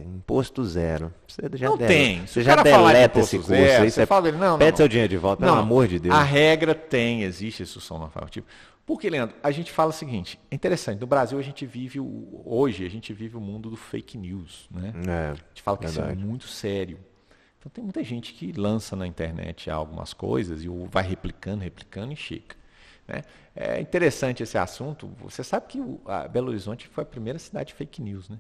S1: imposto zero. Você já Você já deleta esse curso aí. Você fala dele, pede seu dinheiro de volta, pelo amor de Deus.
S2: A regra existe instrução normativa. Porque, Leandro, a gente fala o seguinte, é interessante, no Brasil a gente vive o mundo do fake news, né? A gente fala que isso é muito sério. Então tem muita gente que lança na internet algumas coisas e vai replicando e chega. Né? É interessante esse assunto. Você sabe que Belo Horizonte foi a primeira cidade fake news, né?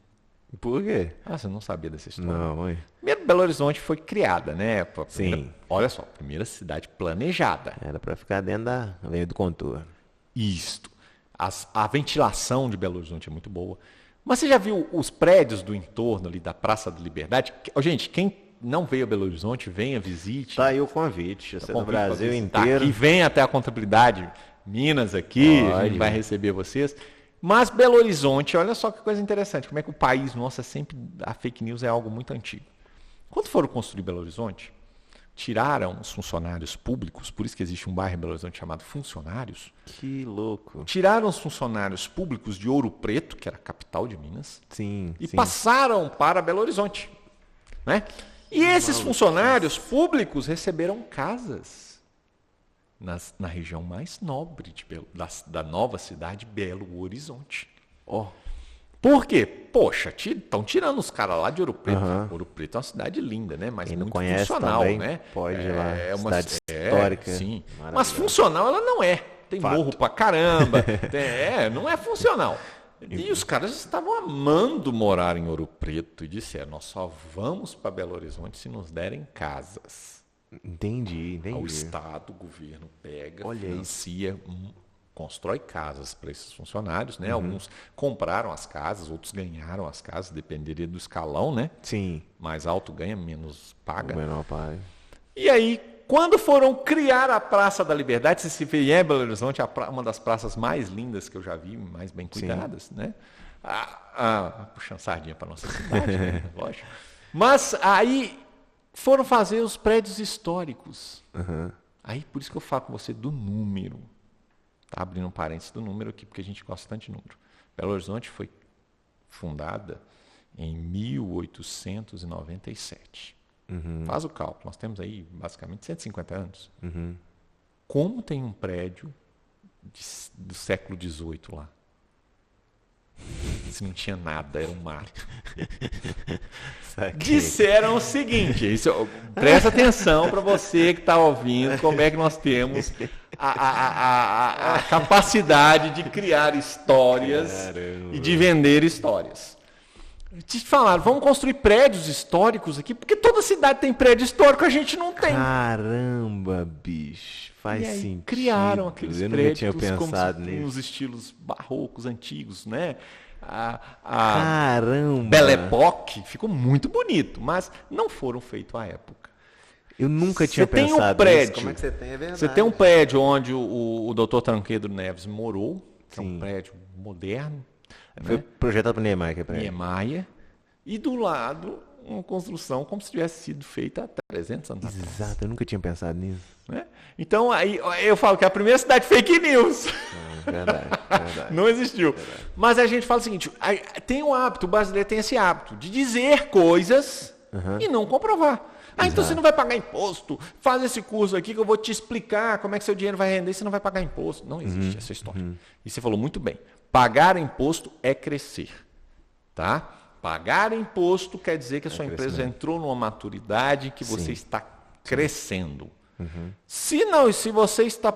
S1: Por quê?
S2: Você não sabia dessa história?
S1: Não, mãe.
S2: Primeiro, Belo Horizonte foi criada, né?
S1: Sim.
S2: Olha só, primeira cidade planejada.
S1: Era para ficar dentro da lei do contorno.
S2: Isto. A ventilação de Belo Horizonte é muito boa. Mas você já viu os prédios do entorno ali da Praça da Liberdade? Gente, quem não veio a Belo Horizonte, venha, visite.
S1: Tá aí o convite. Você do Brasil inteiro.
S2: E vem até a contabilidade Minas aqui, a gente vai receber vocês. Mas Belo Horizonte, olha só que coisa interessante, como é que o país nosso a fake news é algo muito antigo. Quando foram construir Belo Horizonte, tiraram os funcionários públicos, por isso que existe um bairro em Belo Horizonte chamado Funcionários.
S1: Que louco.
S2: Tiraram os funcionários públicos de Ouro Preto, que era a capital de Minas,
S1: sim.
S2: Passaram para Belo Horizonte. Né? E esses funcionários públicos receberam casas na região mais nobre da nova cidade, Belo Horizonte. Por quê? Poxa, estão tirando os caras lá de Ouro Preto. Ouro Preto é uma cidade linda, né? Mas muito funcional,
S1: também,
S2: né?
S1: Pode ir lá. É uma cidade histórica.
S2: Sim. Mas funcional ela não é. Tem morro pra caramba. Não é funcional. E os caras estavam amando morar em Ouro Preto e disseram, nós só vamos para Belo Horizonte se nos derem casas.
S1: Entendi.
S2: O Estado, o governo pega,
S1: Olha
S2: financia, constrói casas para esses funcionários, né? Alguns compraram as casas, outros ganharam as casas, dependeria do escalão, né?
S1: Sim.
S2: Mais alto ganha, menos paga.
S1: O menor pai.
S2: E aí, quando foram criar a Praça da Liberdade, se vê em Belo Horizonte, uma das praças mais lindas que eu já vi, mais bem cuidadas, né? Puxando sardinha para nossa cidade, né? Lógico. Mas aí foram fazer os prédios históricos. Aí, por isso que eu falo com você do número. Tá abrindo um parênteses do número aqui, porque a gente gosta tanto de número. Belo Horizonte foi fundada em 1897. Faz o cálculo, nós temos aí basicamente 150 anos. Como tem um prédio do século XVIII lá? Se não tinha nada, era um mato. Disseram o seguinte, presta atenção para você que está ouvindo, como é que nós temos a capacidade de criar histórias e de vender histórias. Te falaram, vamos construir prédios históricos aqui, porque toda cidade tem prédio histórico, a gente não tem.
S1: Caramba, bicho, faz sentido.
S2: Criaram aqueles
S1: Eu
S2: prédios
S1: nunca tinha pensado nisso.
S2: Nos estilos barrocos, antigos, né?
S1: Caramba!
S2: Belle Époque ficou muito bonito, mas não foram feitos à época.
S1: Eu nunca tinha
S2: Você tem
S1: pensado
S2: um prédio,
S1: nisso. Como é que você tem? É verdade.
S2: Você tem um prédio onde o Dr. Tancredo Neves morou, que é um
S1: Sim.
S2: prédio moderno,
S1: Foi
S2: né?
S1: projetado para Niemeyer, que é prédio.
S2: Niemeyer, e do lado uma construção como se tivesse sido feita há 300 anos atrás.
S1: Exato, eu nunca tinha pensado nisso.
S2: Né? Então, aí eu falo que é a primeira cidade fake news.
S1: Verdade.
S2: Não existiu. Mas a gente fala o seguinte, tem um hábito, o brasileiro tem esse hábito de dizer coisas e não comprovar. Então você não vai pagar imposto, faz esse curso aqui que eu vou te explicar como é que seu dinheiro vai render, você não vai pagar imposto. Não existe essa história. E você falou muito bem, pagar imposto é crescer. Tá? Pagar imposto quer dizer que a sua empresa entrou numa maturidade que você está crescendo. Se você está...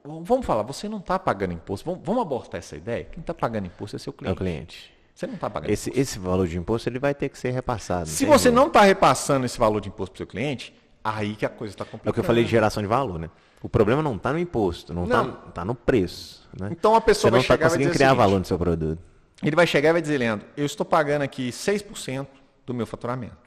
S2: Vamos falar, você não está pagando imposto. Vamos abortar essa ideia? Quem está pagando imposto é seu cliente.
S1: É o cliente.
S2: Você não está pagando imposto.
S1: Esse valor de imposto ele vai ter que ser repassado.
S2: Se você não está repassando esse valor de imposto para o seu cliente, aí que a coisa está complicada.
S1: É o que eu falei de geração de valor, né? O problema não está no imposto, não. Tá no preço. Né?
S2: Então a pessoa vai chegar e vai dizer
S1: Você não está conseguindo criar valor no seu produto.
S2: Ele vai chegar e vai dizer, Leandro, eu estou pagando aqui 6% do meu faturamento.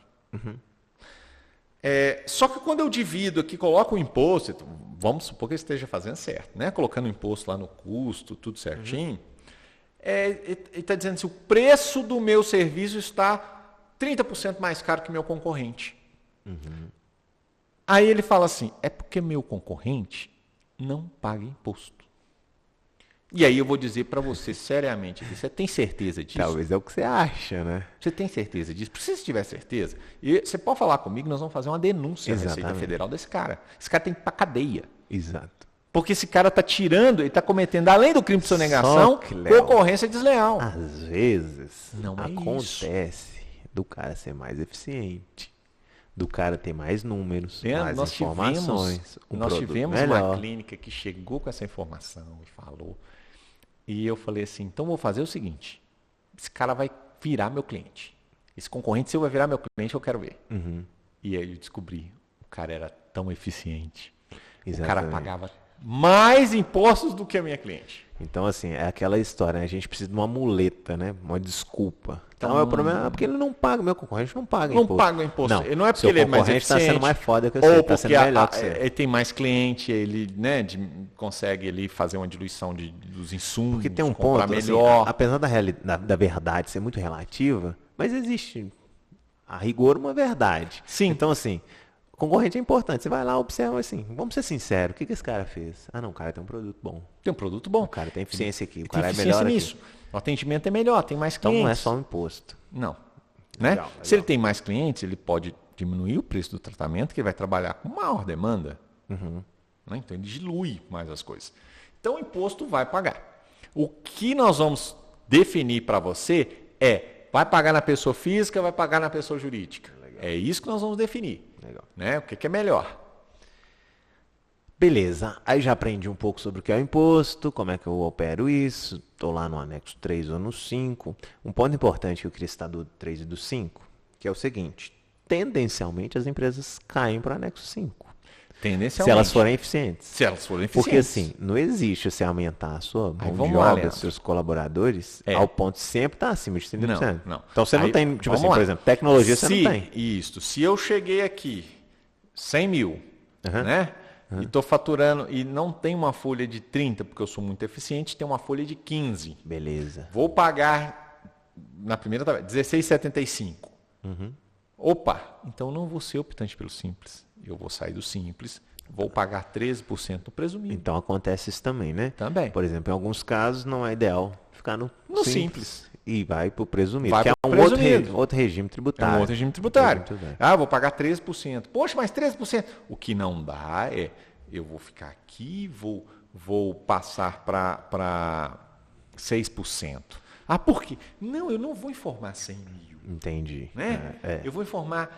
S2: Só que quando eu divido aqui, coloco o imposto, vamos supor que eu esteja fazendo certo, né? Colocando o imposto lá no custo, tudo certinho. Ele está dizendo assim, o preço do meu serviço está 30% mais caro que o meu concorrente. Aí ele fala assim, é porque meu concorrente não paga imposto. E aí eu vou dizer para você seriamente, você tem certeza disso?
S1: Talvez é o que você acha, né?
S2: Você tem certeza disso? Se você tiver certeza, você pode falar comigo, nós vamos fazer uma denúncia à Receita Federal desse cara. Esse cara tem que ir para cadeia.
S1: Exato.
S2: Porque esse cara está tirando, ele está cometendo, além do crime de sonegação, concorrência desleal.
S1: Às vezes
S2: não
S1: acontece do cara ser mais eficiente, do cara ter mais números, mais informações.
S2: Nós tivemos uma clínica que chegou com essa informação e falou. E eu falei assim, então vou fazer o seguinte, esse cara vai virar meu cliente. Esse concorrente seu vai virar meu cliente, eu quero ver. E aí eu descobri, o cara era tão eficiente. Exatamente. O cara pagava mais impostos do que a minha cliente.
S1: Então, assim, é aquela história, né? A gente precisa de uma muleta, né? Uma desculpa. Então, o problema é porque ele não paga, meu concorrente não paga imposto.
S2: Não paga imposto. Não é porque ele é mais eficiente.
S1: Está sendo mais foda que você,
S2: ou
S1: está sendo melhor que você.
S2: Ele tem mais cliente, ele consegue ele fazer uma diluição dos insumos,
S1: porque tem um ponto, melhor. Assim, apesar da verdade ser muito relativa, mas existe, a rigor, uma verdade.
S2: Sim.
S1: Então, assim, concorrente é importante. Você vai lá, observa assim, vamos ser sinceros, o que esse cara fez? Ah, não, o cara tem um produto bom.
S2: Tem um produto bom.
S1: O cara tem eficiência aqui, o cara é melhor
S2: nisso.
S1: Aqui.
S2: O atendimento é melhor, tem mais clientes.
S1: Então não é só um imposto.
S2: Não. Né? Legal. Se ele tem mais clientes, ele pode diminuir o preço do tratamento, que ele vai trabalhar com maior demanda. Né? Então ele dilui mais as coisas. Então o imposto vai pagar. O que nós vamos definir para você vai pagar na pessoa física, vai pagar na pessoa jurídica. Legal. É isso que nós vamos definir.
S1: Legal.
S2: Né? O que é melhor.
S1: Beleza, aí já aprendi um pouco sobre o que é o imposto, como é que eu opero isso, estou lá no anexo 3 ou no 5. Um ponto importante que eu queria citar do 3 e do 5, que é o seguinte, tendencialmente as empresas caem para o anexo 5.
S2: Tendencialmente.
S1: Se elas forem eficientes.
S2: Se elas forem
S1: Porque
S2: eficientes.
S1: assim, não existe você aumentar a sua mão
S2: vamos
S1: de
S2: lá,
S1: obra,
S2: Leandro.
S1: seus colaboradores, ao ponto de sempre estar acima de 30%.
S2: Não.
S1: Então você não
S2: Aí,
S1: tem, tipo
S2: vamos
S1: assim,
S2: lá.
S1: por exemplo, tecnologia você não tem.
S2: Isso. Se eu cheguei aqui 100 mil, né? E estou faturando e não tem uma folha de 30, porque eu sou muito eficiente, tem uma folha de 15.
S1: Beleza.
S2: Vou pagar, na primeira tabela, 16,75. Opa, então não vou ser optante pelo simples. Eu vou sair do simples, vou pagar 13% no presumido.
S1: Então acontece isso também, né?
S2: Também.
S1: Por exemplo, em alguns casos não é ideal ficar no
S2: simples.
S1: E vai para o presumido,
S2: Vai
S1: que é
S2: pro
S1: um
S2: presumido.
S1: outro regime
S2: É
S1: tributário.
S2: um outro regime tributário.
S1: Regime tributário.
S2: Ah, vou pagar 13%. Poxa, mas 13%. O que não dá é, eu vou ficar aqui, vou passar para 6%. Ah, por quê? Não, eu não vou informar 100 mil.
S1: Entendi.
S2: Né? Eu vou informar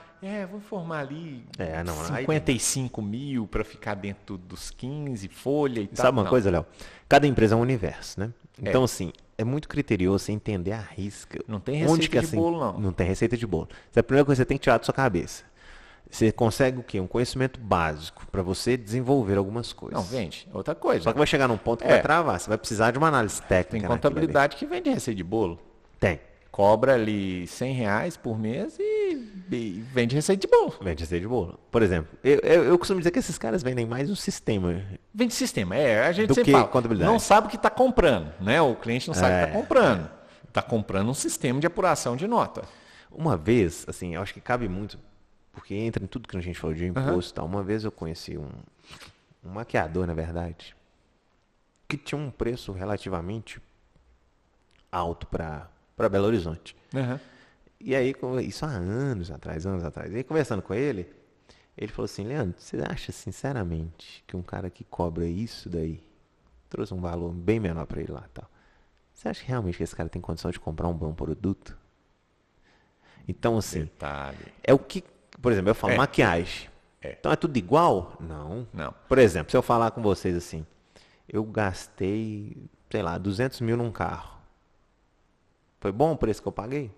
S2: ali
S1: não,
S2: 55 mil para ficar dentro dos 15, folha e tal.
S1: Sabe uma
S2: Não.
S1: coisa, Léo? Cada empresa é um universo, né? Então, assim, é muito criterioso você entender a risca.
S2: Não tem receita de bolo, não.
S1: Não tem receita de bolo. Essa é a primeira coisa que você tem que tirar da sua cabeça. Você consegue o quê? Um conhecimento básico para você desenvolver algumas coisas.
S2: Não, vende. Outra coisa.
S1: Só que vai chegar num ponto que vai travar. Você vai precisar de uma análise técnica.
S2: Tem
S1: naquilo
S2: contabilidade que vende receita de bolo.
S1: ali. Tem.
S2: Cobra ali R$100 por mês e vende receita de bolo.
S1: Vende receita de bolo. Por exemplo, eu costumo dizer que esses caras vendem mais um sistema.
S2: Vende sistema. A gente
S1: Do
S2: sempre
S1: que
S2: fala.
S1: contabilidade.
S2: Não sabe o que está comprando, né? O cliente não sabe o que está comprando. Está comprando um sistema de apuração de nota.
S1: Uma vez, assim, eu acho que cabe muito, porque entra em tudo que a gente falou de imposto e tal. Uma vez eu conheci um maquiador, na verdade, que tinha um preço relativamente alto para Belo Horizonte. E aí, isso há anos atrás. E aí, conversando com ele falou assim, Leandro, você acha sinceramente que um cara que cobra isso daí trouxe um valor bem menor para ele lá e tal? Você acha realmente que esse cara tem condição de comprar um bom produto? Então, assim,
S2: Detalhe.
S1: é o que, por exemplo, eu falo maquiagem. Então é tudo igual? Não. Por exemplo, se eu falar com vocês assim, eu gastei, sei lá, 200 mil num carro. Foi bom o preço que eu paguei?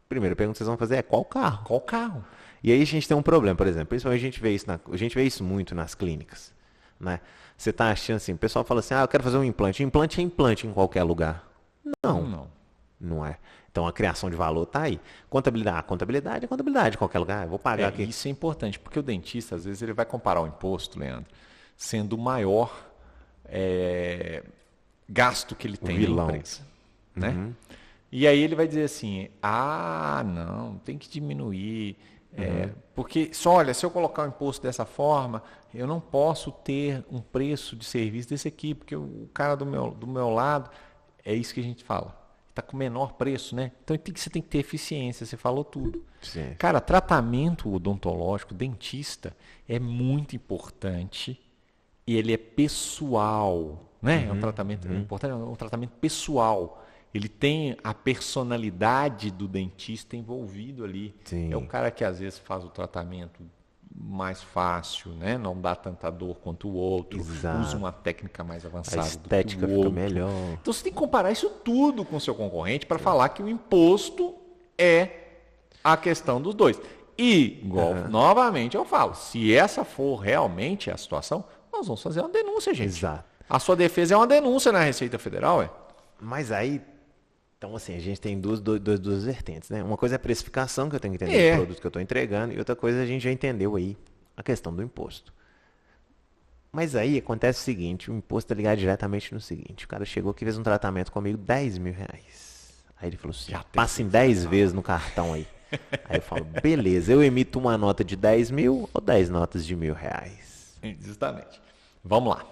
S1: Primeira pergunta que vocês vão fazer é qual carro?
S2: Qual carro?
S1: E aí a gente tem um problema, por exemplo, principalmente a gente vê isso muito nas clínicas, né? Você está achando assim, o pessoal fala assim, eu quero fazer um implante. Implante é implante em qualquer lugar. Não é. Então a criação de valor está aí. Contabilidade em qualquer lugar. Eu vou pagar aqui.
S2: Isso é importante, porque o dentista, às vezes, ele vai comparar o imposto, Leandro, sendo o maior gasto que ele tem na empresa. Né? E aí ele vai dizer assim, não, tem que diminuir. Porque, olha, se eu colocar o imposto dessa forma, eu não posso ter um preço de serviço desse aqui, porque o cara do meu lado, é isso que a gente fala, está com menor preço, né? Então você tem que ter eficiência, você falou tudo.
S1: Sim.
S2: Cara, tratamento odontológico, dentista, é muito importante e ele é pessoal, né? É um tratamento importante, é um tratamento pessoal. Ele tem a personalidade do dentista envolvido ali.
S1: Sim.
S2: É o cara que às vezes faz o tratamento mais fácil, né? Não dá tanta dor quanto o outro.
S1: Exato.
S2: Usa uma técnica mais avançada
S1: A estética
S2: do que o
S1: fica
S2: outro.
S1: melhor.
S2: Então você tem que comparar isso tudo com o seu concorrente para falar que o imposto é a questão dos dois. E, novamente eu falo, se essa for realmente a situação, nós vamos fazer uma denúncia, gente.
S1: Exato.
S2: A sua defesa é uma denúncia na Receita Federal,
S1: Mas aí, então assim, a gente tem duas vertentes, né? Uma coisa é a precificação, que eu tenho que entender o produto que eu estou entregando, e outra coisa a gente já entendeu aí, a questão do imposto. Mas aí acontece o seguinte, o imposto está ligado diretamente no seguinte, o cara chegou aqui e fez um tratamento comigo, R$10.000. Aí ele falou assim, passa em 10 vezes no cartão aí. Aí eu falo, beleza, eu emito uma nota de 10 mil ou 10 notas de R$1.000?
S2: Justamente. Vamos lá.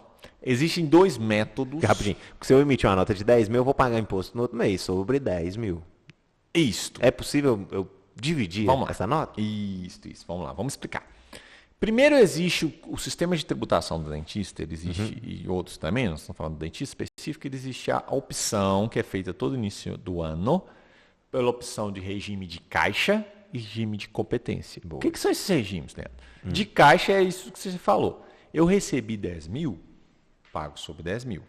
S2: Existem dois métodos.
S1: Rapidinho, se eu emitir uma nota de 10 mil, eu vou pagar imposto no outro mês sobre 10 mil.
S2: Isto.
S1: É possível eu dividir essa nota?
S2: Isso. Vamos lá, vamos explicar. Primeiro existe o sistema de tributação do dentista, ele existe, e outros também, nós estamos falando do dentista específico, ele existe a opção que é feita todo início do ano, pela opção de regime de caixa e regime de competência. Boa. O que são esses regimes, Leandro? De caixa é isso que você falou. Eu recebi 10 mil, pago sobre 10 mil.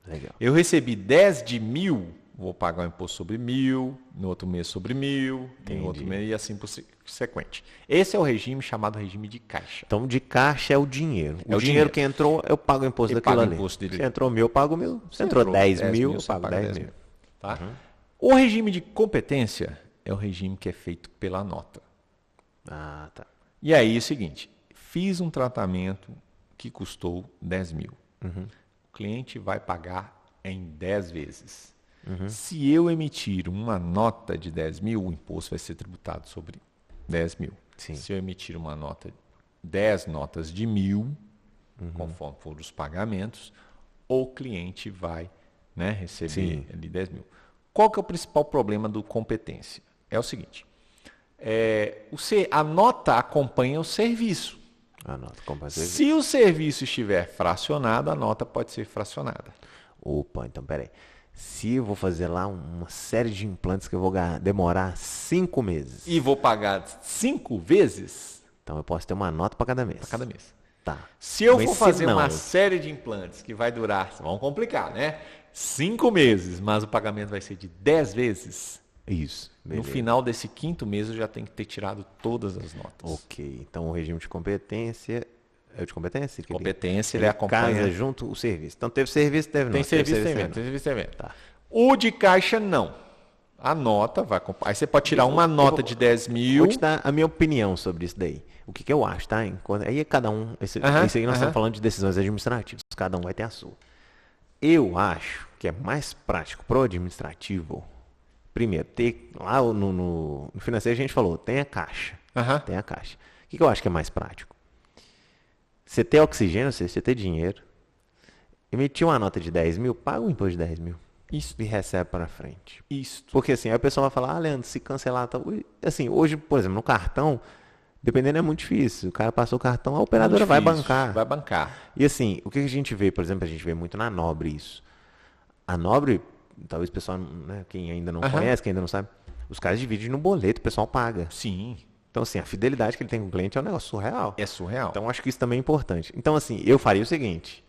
S1: Legal.
S2: Eu recebi 10 de mil, vou pagar o imposto sobre 1.000, no outro mês sobre 1.000, e no outro
S1: Entendi.
S2: mês e assim por sequente. Esse é o regime chamado regime de caixa.
S1: Então, de caixa é o dinheiro.
S2: É
S1: O
S2: o
S1: dinheiro
S2: dinheiro.
S1: que entrou, eu pago o imposto
S2: Ele
S1: daquilo
S2: paga o
S1: ali.
S2: imposto dele.
S1: Se entrou 1.000, eu pago 1.000. Se entrou 10 mil, eu
S2: você
S1: pago
S2: paga
S1: 10 mil.
S2: Tá? O regime de competência é o regime que é feito pela nota.
S1: Ah, tá.
S2: E aí é o seguinte, fiz um tratamento que custou 10 mil. O cliente vai pagar em 10 vezes. Se eu emitir uma nota de 10 mil, o imposto vai ser tributado sobre 10 mil.
S1: Sim.
S2: Se eu emitir uma nota, 10 notas de 1.000, conforme for os pagamentos, o cliente vai, né, receber
S1: Sim.
S2: ali 10 mil. Qual que é o principal problema do competência? É o seguinte, a nota acompanha o serviço.
S1: Anota, compra
S2: Se o serviço estiver fracionado, a nota pode ser fracionada.
S1: Opa, então peraí. Se eu vou fazer lá uma série de implantes que eu vou demorar 5 meses,
S2: E vou pagar 5 vezes
S1: então eu posso ter uma nota para cada mês.
S2: para cada mês.
S1: Tá.
S2: Se eu
S1: Mas
S2: for
S1: se
S2: fazer
S1: não,
S2: uma série de implantes que vai durar, vamos complicar, né? 5 meses, mas o pagamento vai ser de 10 vezes.
S1: Isso,
S2: No
S1: beleza.
S2: final desse 5º mês eu já tenho que ter tirado todas as notas.
S1: Ok, então o regime de competência... É o de competência? Que
S2: Competência, ele acompanha...
S1: casa junto o serviço. Então teve serviço, teve nota.
S2: Tem
S1: teve
S2: serviço, tem
S1: teve
S2: evento, tem serviço, tem evento.
S1: Tá.
S2: O de caixa, não. A nota vai acompanhar. Aí você pode tirar uma nota de 10 mil.
S1: Vou te dar a minha opinião sobre isso daí. O que eu acho, tá? Aí é cada um... Isso aí nós estamos falando de decisões administrativas. Cada um vai ter a sua. Eu acho que é mais prático pro administrativo... Primeiro, ter lá no financeiro a gente falou, tem a caixa.
S2: Aham.
S1: Tem a caixa. O que eu acho que é mais prático? Você ter oxigênio, você ter dinheiro, emitir uma nota de 10 mil, paga o imposto de 10 mil.
S2: Isso.
S1: E recebe para frente.
S2: Isso.
S1: Porque assim, aí a pessoa vai falar, Leandro, se cancelar... Tá... Assim, hoje, por exemplo, no cartão, dependendo é muito difícil. O cara passou o cartão, a operadora vai
S2: Difícil.
S1: bancar.
S2: Vai bancar.
S1: E assim, o que a gente vê, por exemplo, a gente vê muito na Nobre isso. A Nobre, talvez o pessoal, né, quem ainda não conhece, quem ainda não sabe, os caras dividem no boleto, o pessoal paga.
S2: Sim.
S1: Então assim, a fidelidade que ele tem com o cliente é um negócio surreal.
S2: É surreal.
S1: Então acho que isso também é importante. Então assim, eu faria o seguinte,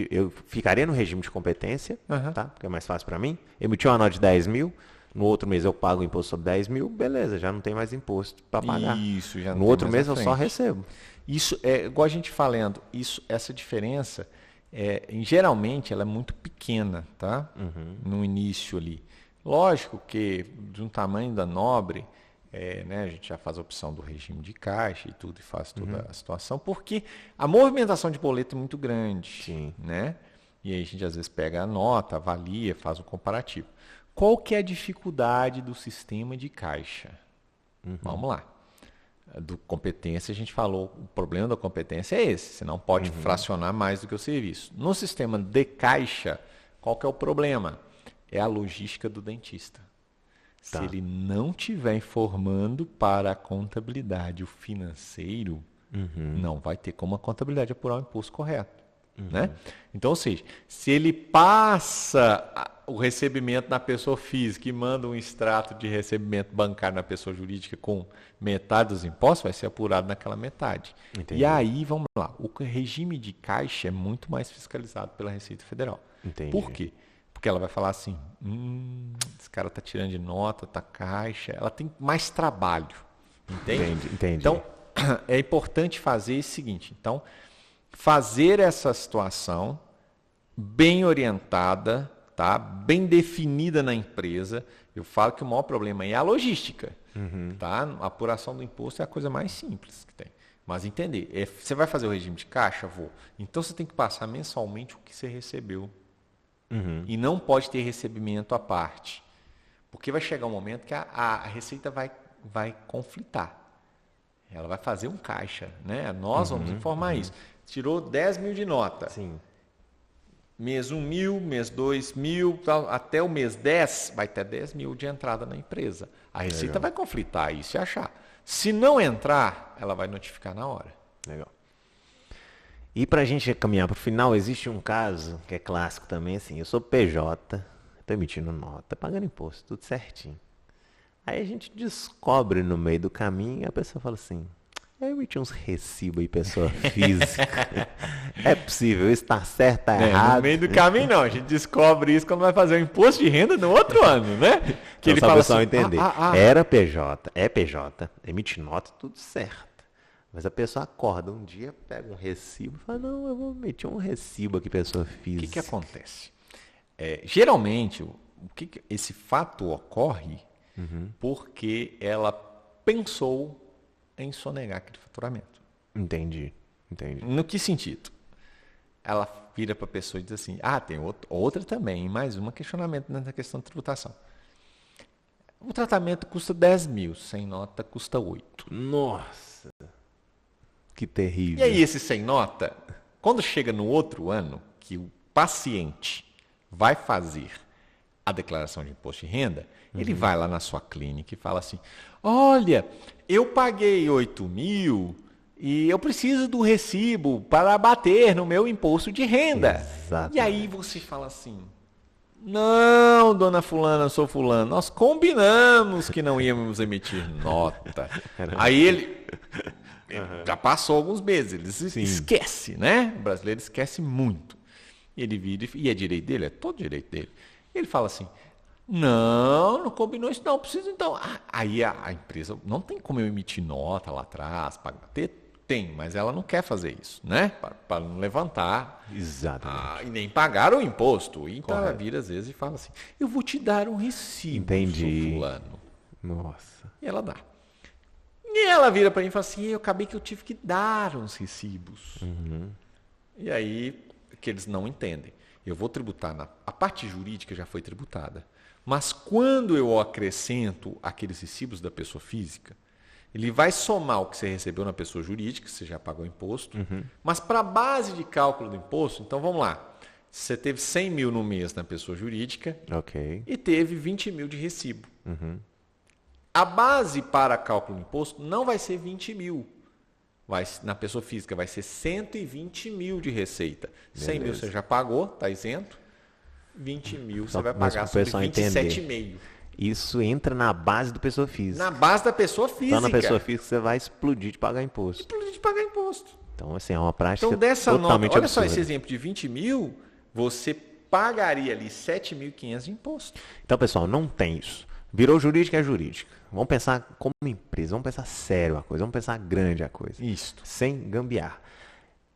S1: eu ficaria no regime de competência, tá? Porque é mais fácil para mim. Emiti uma nota de 10 mil, no outro mês eu pago o imposto sobre 10 mil, beleza, já não tem mais imposto para pagar.
S2: Isso, já não
S1: No
S2: tem
S1: outro
S2: mais
S1: mês
S2: à
S1: eu só
S2: frente.
S1: recebo.
S2: Isso é igual a gente falando, essa diferença geralmente ela é muito pequena, tá? No início ali. Lógico que de um tamanho da Nobre, né, a gente já faz a opção do regime de caixa e tudo, e faz toda a situação, porque a movimentação de boleto é muito grande.
S1: Sim.
S2: Né? E aí a gente às vezes pega a nota, avalia, faz o comparativo. Qual que é a dificuldade do sistema de caixa? Vamos lá. Do competência, a gente falou, o problema da competência é esse, você não pode fracionar mais do que o serviço. No sistema de caixa, qual que é o problema? É a logística do dentista.
S1: Tá.
S2: Se ele não estiver informando para a contabilidade o financeiro, não vai ter como a contabilidade apurar o imposto correto. Né? Então, ou seja, se ele passa o recebimento na pessoa física e manda um extrato de recebimento bancário na pessoa jurídica com metade dos impostos, vai ser apurado naquela metade.
S1: Entendi.
S2: E aí, vamos lá, o regime de caixa é muito mais fiscalizado pela Receita Federal.
S1: Entendi.
S2: Por quê? Porque ela vai falar assim, esse cara está tirando de nota, tá caixa, ela tem mais trabalho, entende?
S1: Entendi.
S2: Então, é importante fazer o seguinte, então, fazer essa situação bem orientada, tá? Bem definida na empresa. Eu falo que o maior problema é a logística. Tá? A apuração do imposto é a coisa mais simples que tem. Mas entender, você vai fazer o regime de caixa? Vou. Então você tem que passar mensalmente o que você recebeu. E não pode ter recebimento à parte. Porque vai chegar um momento que a Receita vai conflitar. Ela vai fazer um caixa. Né? Nós vamos informar isso. Tirou 10 mil de nota.
S1: Sim.
S2: Mês 1 mil, mês 2 mil, até o mês 10 vai ter 10 mil de entrada na empresa. A Receita vai conflitar isso e achar. Se não entrar, ela vai notificar na hora.
S1: Legal. E pra gente caminhar pro final, existe um caso que é clássico também, assim, eu sou PJ, tô emitindo nota, pagando imposto, tudo certinho. Aí a gente descobre no meio do caminho e a pessoa fala assim, Eu emiti uns recibos aí, pessoa física. É possível, isso tá certo, tá errado.
S2: No meio do caminho não, a gente descobre isso quando vai fazer o imposto de renda no outro ano, né? Que
S1: Então,
S2: ele
S1: só
S2: fala
S1: o pessoal
S2: assim,
S1: entender. Era PJ, é PJ, emite nota, tudo certo. Mas a pessoa acorda um dia, pega um recibo e fala, não, eu vou emitir um recibo aqui, pessoa
S2: o
S1: física.
S2: que acontece? Geralmente, esse fato ocorre porque ela pensou em sonegar aquele faturamento.
S1: Entendi.
S2: No que sentido? Ela vira para a pessoa e diz assim, tem outra também, mais um questionamento nessa questão de tributação. O tratamento custa 10 mil, sem nota custa 8.
S1: Nossa, que terrível.
S2: E aí esse sem nota, quando chega no outro ano, que o paciente vai fazer a declaração de imposto de renda, ele vai lá na sua clínica e fala assim, olha, eu paguei 8 mil e eu preciso do recibo para bater no meu imposto de renda.
S1: Exatamente.
S2: E aí você fala assim, não, dona fulana, sou fulano, nós combinamos que não íamos emitir nota. Aí ele já passou alguns meses, ele esquece, né? O brasileiro esquece muito. Ele vira e é direito dele, é todo direito dele. Ele fala assim, não combinou isso, não, preciso então. Aí a empresa, não tem como eu emitir nota lá atrás, para bater? Tem, mas ela não quer fazer isso, né? Para não levantar.
S1: Exatamente.
S2: E nem pagar o imposto. Então ela vira às vezes e fala assim, eu vou te dar um recibo,
S1: Entendi.
S2: seu fulano.
S1: Nossa.
S2: E ela dá. E ela vira para mim e fala assim, eu acabei que eu tive que dar uns recibos. E aí, que eles não entendem. Eu vou tributar, a parte jurídica já foi tributada. Mas quando eu acrescento aqueles recibos da pessoa física, ele vai somar o que você recebeu na pessoa jurídica, você já pagou o imposto, mas para a base de cálculo do imposto, então vamos lá, você teve 100 mil no mês na pessoa jurídica e teve 20 mil de recibo. A base para cálculo do imposto não vai ser 20 mil. Na pessoa física vai ser 120 mil de receita. Beleza. 100 mil você já pagou, está isento. 20 mil você vai pagar sobre 27,5.
S1: Isso entra na base do pessoa física.
S2: Na base da pessoa física.
S1: Então na pessoa física você vai explodir de pagar imposto.
S2: Explodir de pagar imposto.
S1: Então assim, é uma prática
S2: então, dessa
S1: totalmente
S2: nota, olha
S1: absurda.
S2: só esse exemplo de 20 mil, você pagaria ali 7.500 de imposto.
S1: Então pessoal, não tem isso. Virou jurídica, é jurídica. Vamos pensar como empresa, vamos pensar sério a coisa, vamos pensar grande a coisa.
S2: Isso.
S1: Sem gambiar.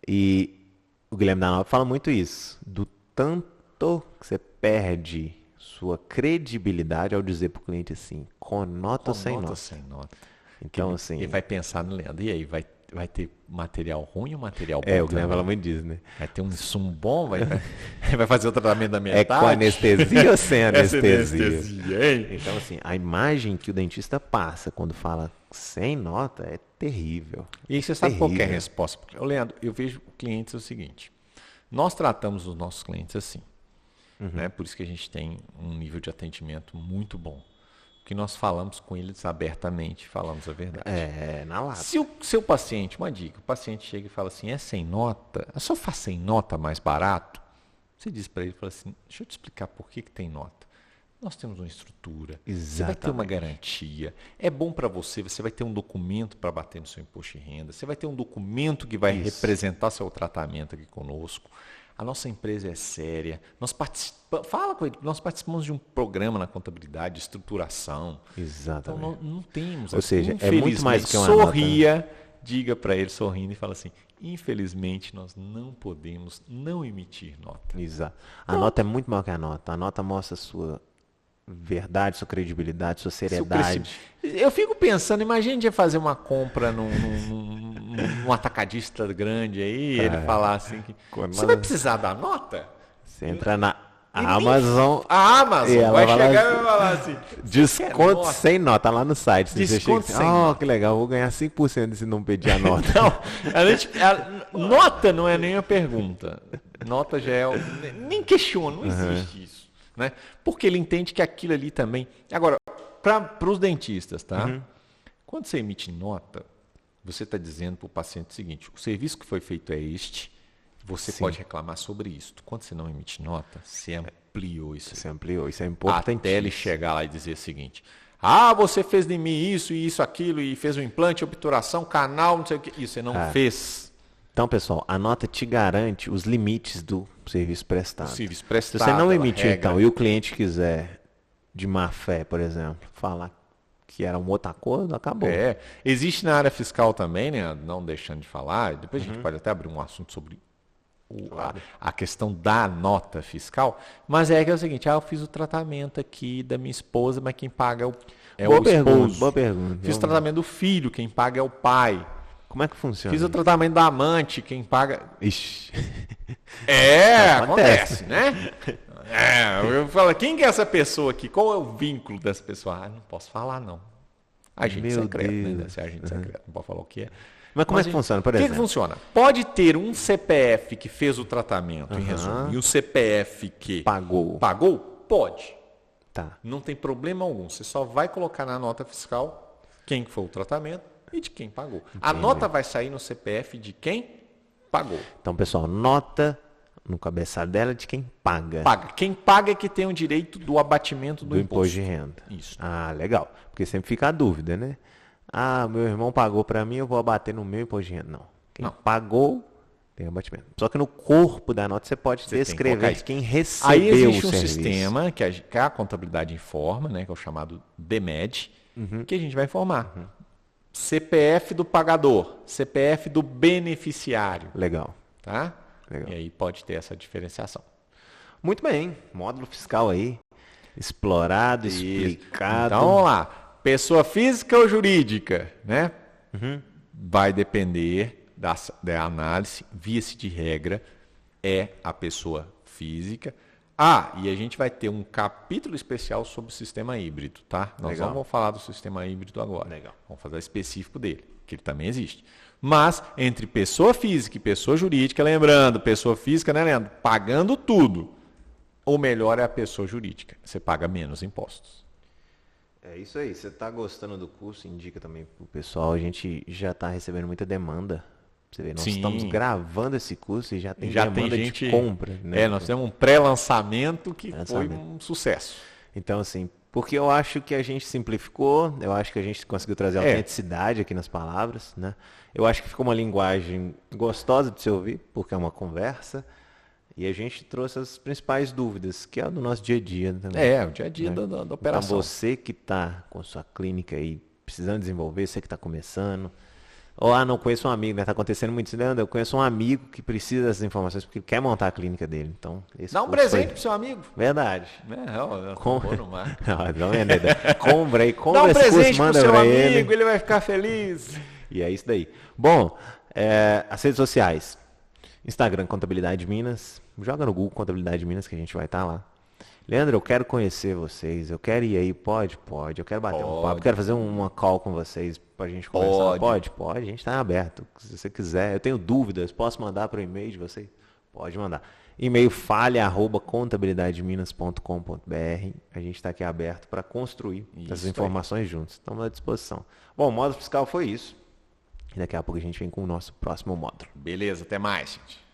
S1: E o Guilherme da Nova fala muito isso, do tanto que você perde sua credibilidade ao dizer para o cliente assim, com nota ou sem nota.
S2: Sem nota.
S1: Então, assim...
S2: Ele vai pensar no Leandro, e aí, vai ter material ruim ou material bom?
S1: O Guilherme fala muito disso, né?
S2: Vai ter um insumo bom? Vai fazer o tratamento da metade?
S1: É com anestesia ou sem anestesia?
S2: Anestesia, hein?
S1: Então, assim, a imagem que o dentista passa quando fala sem nota é terrível.
S2: E você sabe qual que é a resposta? Leandro, eu vejo clientes o seguinte, nós tratamos os nossos clientes assim, né? Por isso que a gente tem um nível de atendimento muito bom. Que nós falamos com eles abertamente, falamos a verdade.
S1: Na lata.
S2: Se o seu paciente, uma dica, o paciente chega e fala assim, é sem nota, só faz sem nota mais barato, você diz para ele, fala assim, deixa eu te explicar por que tem nota. Nós temos uma estrutura, você vai ter uma garantia, é bom para você vai ter um documento para bater no seu imposto de renda, você vai ter um documento que vai representar seu tratamento aqui conosco. A nossa empresa é séria. Fala com ele. Nós participamos de um programa na contabilidade, de estruturação.
S1: Exatamente.
S2: Então, não temos.
S1: Ou seja, é muito mais que uma
S2: sorria,
S1: nota.
S2: diga para ele sorrindo e fala assim, infelizmente nós não podemos não emitir nota.
S1: Exato. A nota é muito maior que a nota. A nota mostra sua verdade, sua credibilidade, sua seriedade.
S2: Eu fico pensando, imagina a gente fazer uma compra num atacadista grande aí, ele falar assim, você vai precisar da nota?
S1: Você entra na Amazon.
S2: A Amazon vai chegar e vai falar assim,
S1: desconto sem nota lá no site.
S2: Desconto sem nota.
S1: Que legal, vou ganhar 5% se não pedir a nota.
S2: Não, nota não é nem a pergunta. Nota já é... Nem questiona, não existe isso. Né? Porque ele entende que aquilo ali também... Agora, para os dentistas, tá? Quando você emite nota, você está dizendo para o paciente o seguinte, o serviço que foi feito é este, você pode reclamar sobre isso. Quando você não emite nota, você ampliou isso.
S1: Você ampliou, isso é importante.
S2: Até ele chegar lá e dizer o seguinte, Ah, você fez de mim isso e isso, aquilo, e fez um implante, obturação, canal, não sei o que. E você não fez.
S1: Então, pessoal, a nota te garante os limites do serviço prestado.
S2: Serviço
S1: Se
S2: prestado,
S1: você não emitir,
S2: regra.
S1: então, e o cliente quiser, de má fé, por exemplo, falar que era um outro acordo, acabou.
S2: Existe na área fiscal também, né? Não deixando de falar, depois a gente pode até abrir um assunto sobre a questão da nota fiscal, mas que é o seguinte, eu fiz o tratamento aqui da minha esposa, mas quem paga o esposo.
S1: Boa pergunta.
S2: Fiz o tratamento do filho, quem paga é o pai.
S1: Como é que funciona?
S2: Fiz o tratamento da amante, quem paga...
S1: Ixi.
S2: Acontece, né? Eu falo, quem que é essa pessoa aqui? Qual é o vínculo dessa pessoa? Não posso falar, não. Agente
S1: Meu
S2: secreto, né?
S1: Deus.
S2: Deve ser agente secreto, não pode falar o que é.
S1: Mas como é que funciona, por
S2: O que
S1: exemplo?
S2: funciona? Pode ter um CPF que fez o tratamento, em resumo, e um CPF que
S1: Pagou.
S2: Pode.
S1: Tá.
S2: Não tem problema algum. Você só vai colocar na nota fiscal quem foi o tratamento e de quem pagou. A nota vai sair no CPF de quem pagou.
S1: Então, pessoal, nota no cabeçalho dela de quem paga.
S2: Quem paga é que tem o direito do abatimento do
S1: imposto de renda.
S2: Isso.
S1: Ah, legal. Porque sempre fica a dúvida, né? Ah, meu irmão pagou para mim, eu vou abater no meu imposto de renda. Não. Quem pagou tem abatimento. Só que no corpo da nota você pode descrever de quem recebeu
S2: Aí existe
S1: o
S2: um
S1: serviço.
S2: sistema que a contabilidade informa, né, que é o chamado DMED, que a gente vai informar. CPF do pagador, CPF do beneficiário.
S1: Legal.
S2: Tá?
S1: Legal.
S2: E aí pode ter essa diferenciação.
S1: Muito bem. Módulo fiscal aí. Explorado, explicado.
S2: Então vamos lá. Pessoa física ou jurídica, né? Vai depender da análise. Via-se de regra, é a pessoa física. E a gente vai ter um capítulo especial sobre o sistema híbrido, tá? Nós não vamos falar do sistema híbrido agora.
S1: Legal.
S2: Vamos fazer específico dele, que ele também existe. Mas, entre pessoa física e pessoa jurídica, lembrando, pessoa física, né, Leandro? Pagando tudo. O melhor é a pessoa jurídica. Você paga menos impostos.
S1: É isso aí. Você está gostando do curso? Indica também pro pessoal. A gente já está recebendo muita demanda. Você vê, nós estamos gravando esse curso e já tem demanda de compra. Né?
S2: Nós temos um pré-lançamento que foi um sucesso.
S1: Então, assim, porque eu acho que a gente simplificou, eu acho que a gente conseguiu trazer autenticidade aqui nas palavras, né? Eu acho que ficou uma linguagem gostosa de se ouvir, porque é uma conversa. E a gente trouxe as principais dúvidas, que é o do nosso dia a dia. Também,
S2: o dia a dia
S1: né?
S2: da operação.
S1: Então, você que está com sua clínica aí, precisando desenvolver, você que está começando. Ou, não conheço um amigo, né? Está acontecendo muito isso, Leandro. Eu conheço um amigo que precisa dessas informações porque ele quer montar a clínica dele. Então,
S2: dá um presente pro seu amigo.
S1: Compra
S2: Dá um
S1: esse
S2: presente
S1: curso, manda
S2: pro seu
S1: pra
S2: amigo, ele vai ficar feliz.
S1: E é isso daí. Bom, as redes sociais. Instagram, Contabilidade Minas. Joga no Google Contabilidade Minas que a gente vai estar lá. Leandro, eu quero conhecer vocês. Eu quero ir aí. Pode. Eu quero bater um papo. Quero fazer uma call com vocês pra gente conversar. Pode. A gente está aberto. Se você quiser. Eu tenho dúvidas. Posso mandar para o e-mail de vocês? Pode mandar. E-mail falha@contabilidademinas.com.br. A gente está aqui aberto para construir essas informações juntos. Estamos à disposição. Bom, o módulo fiscal foi isso. E daqui a pouco a gente vem com o nosso próximo módulo.
S2: Beleza, até mais, gente.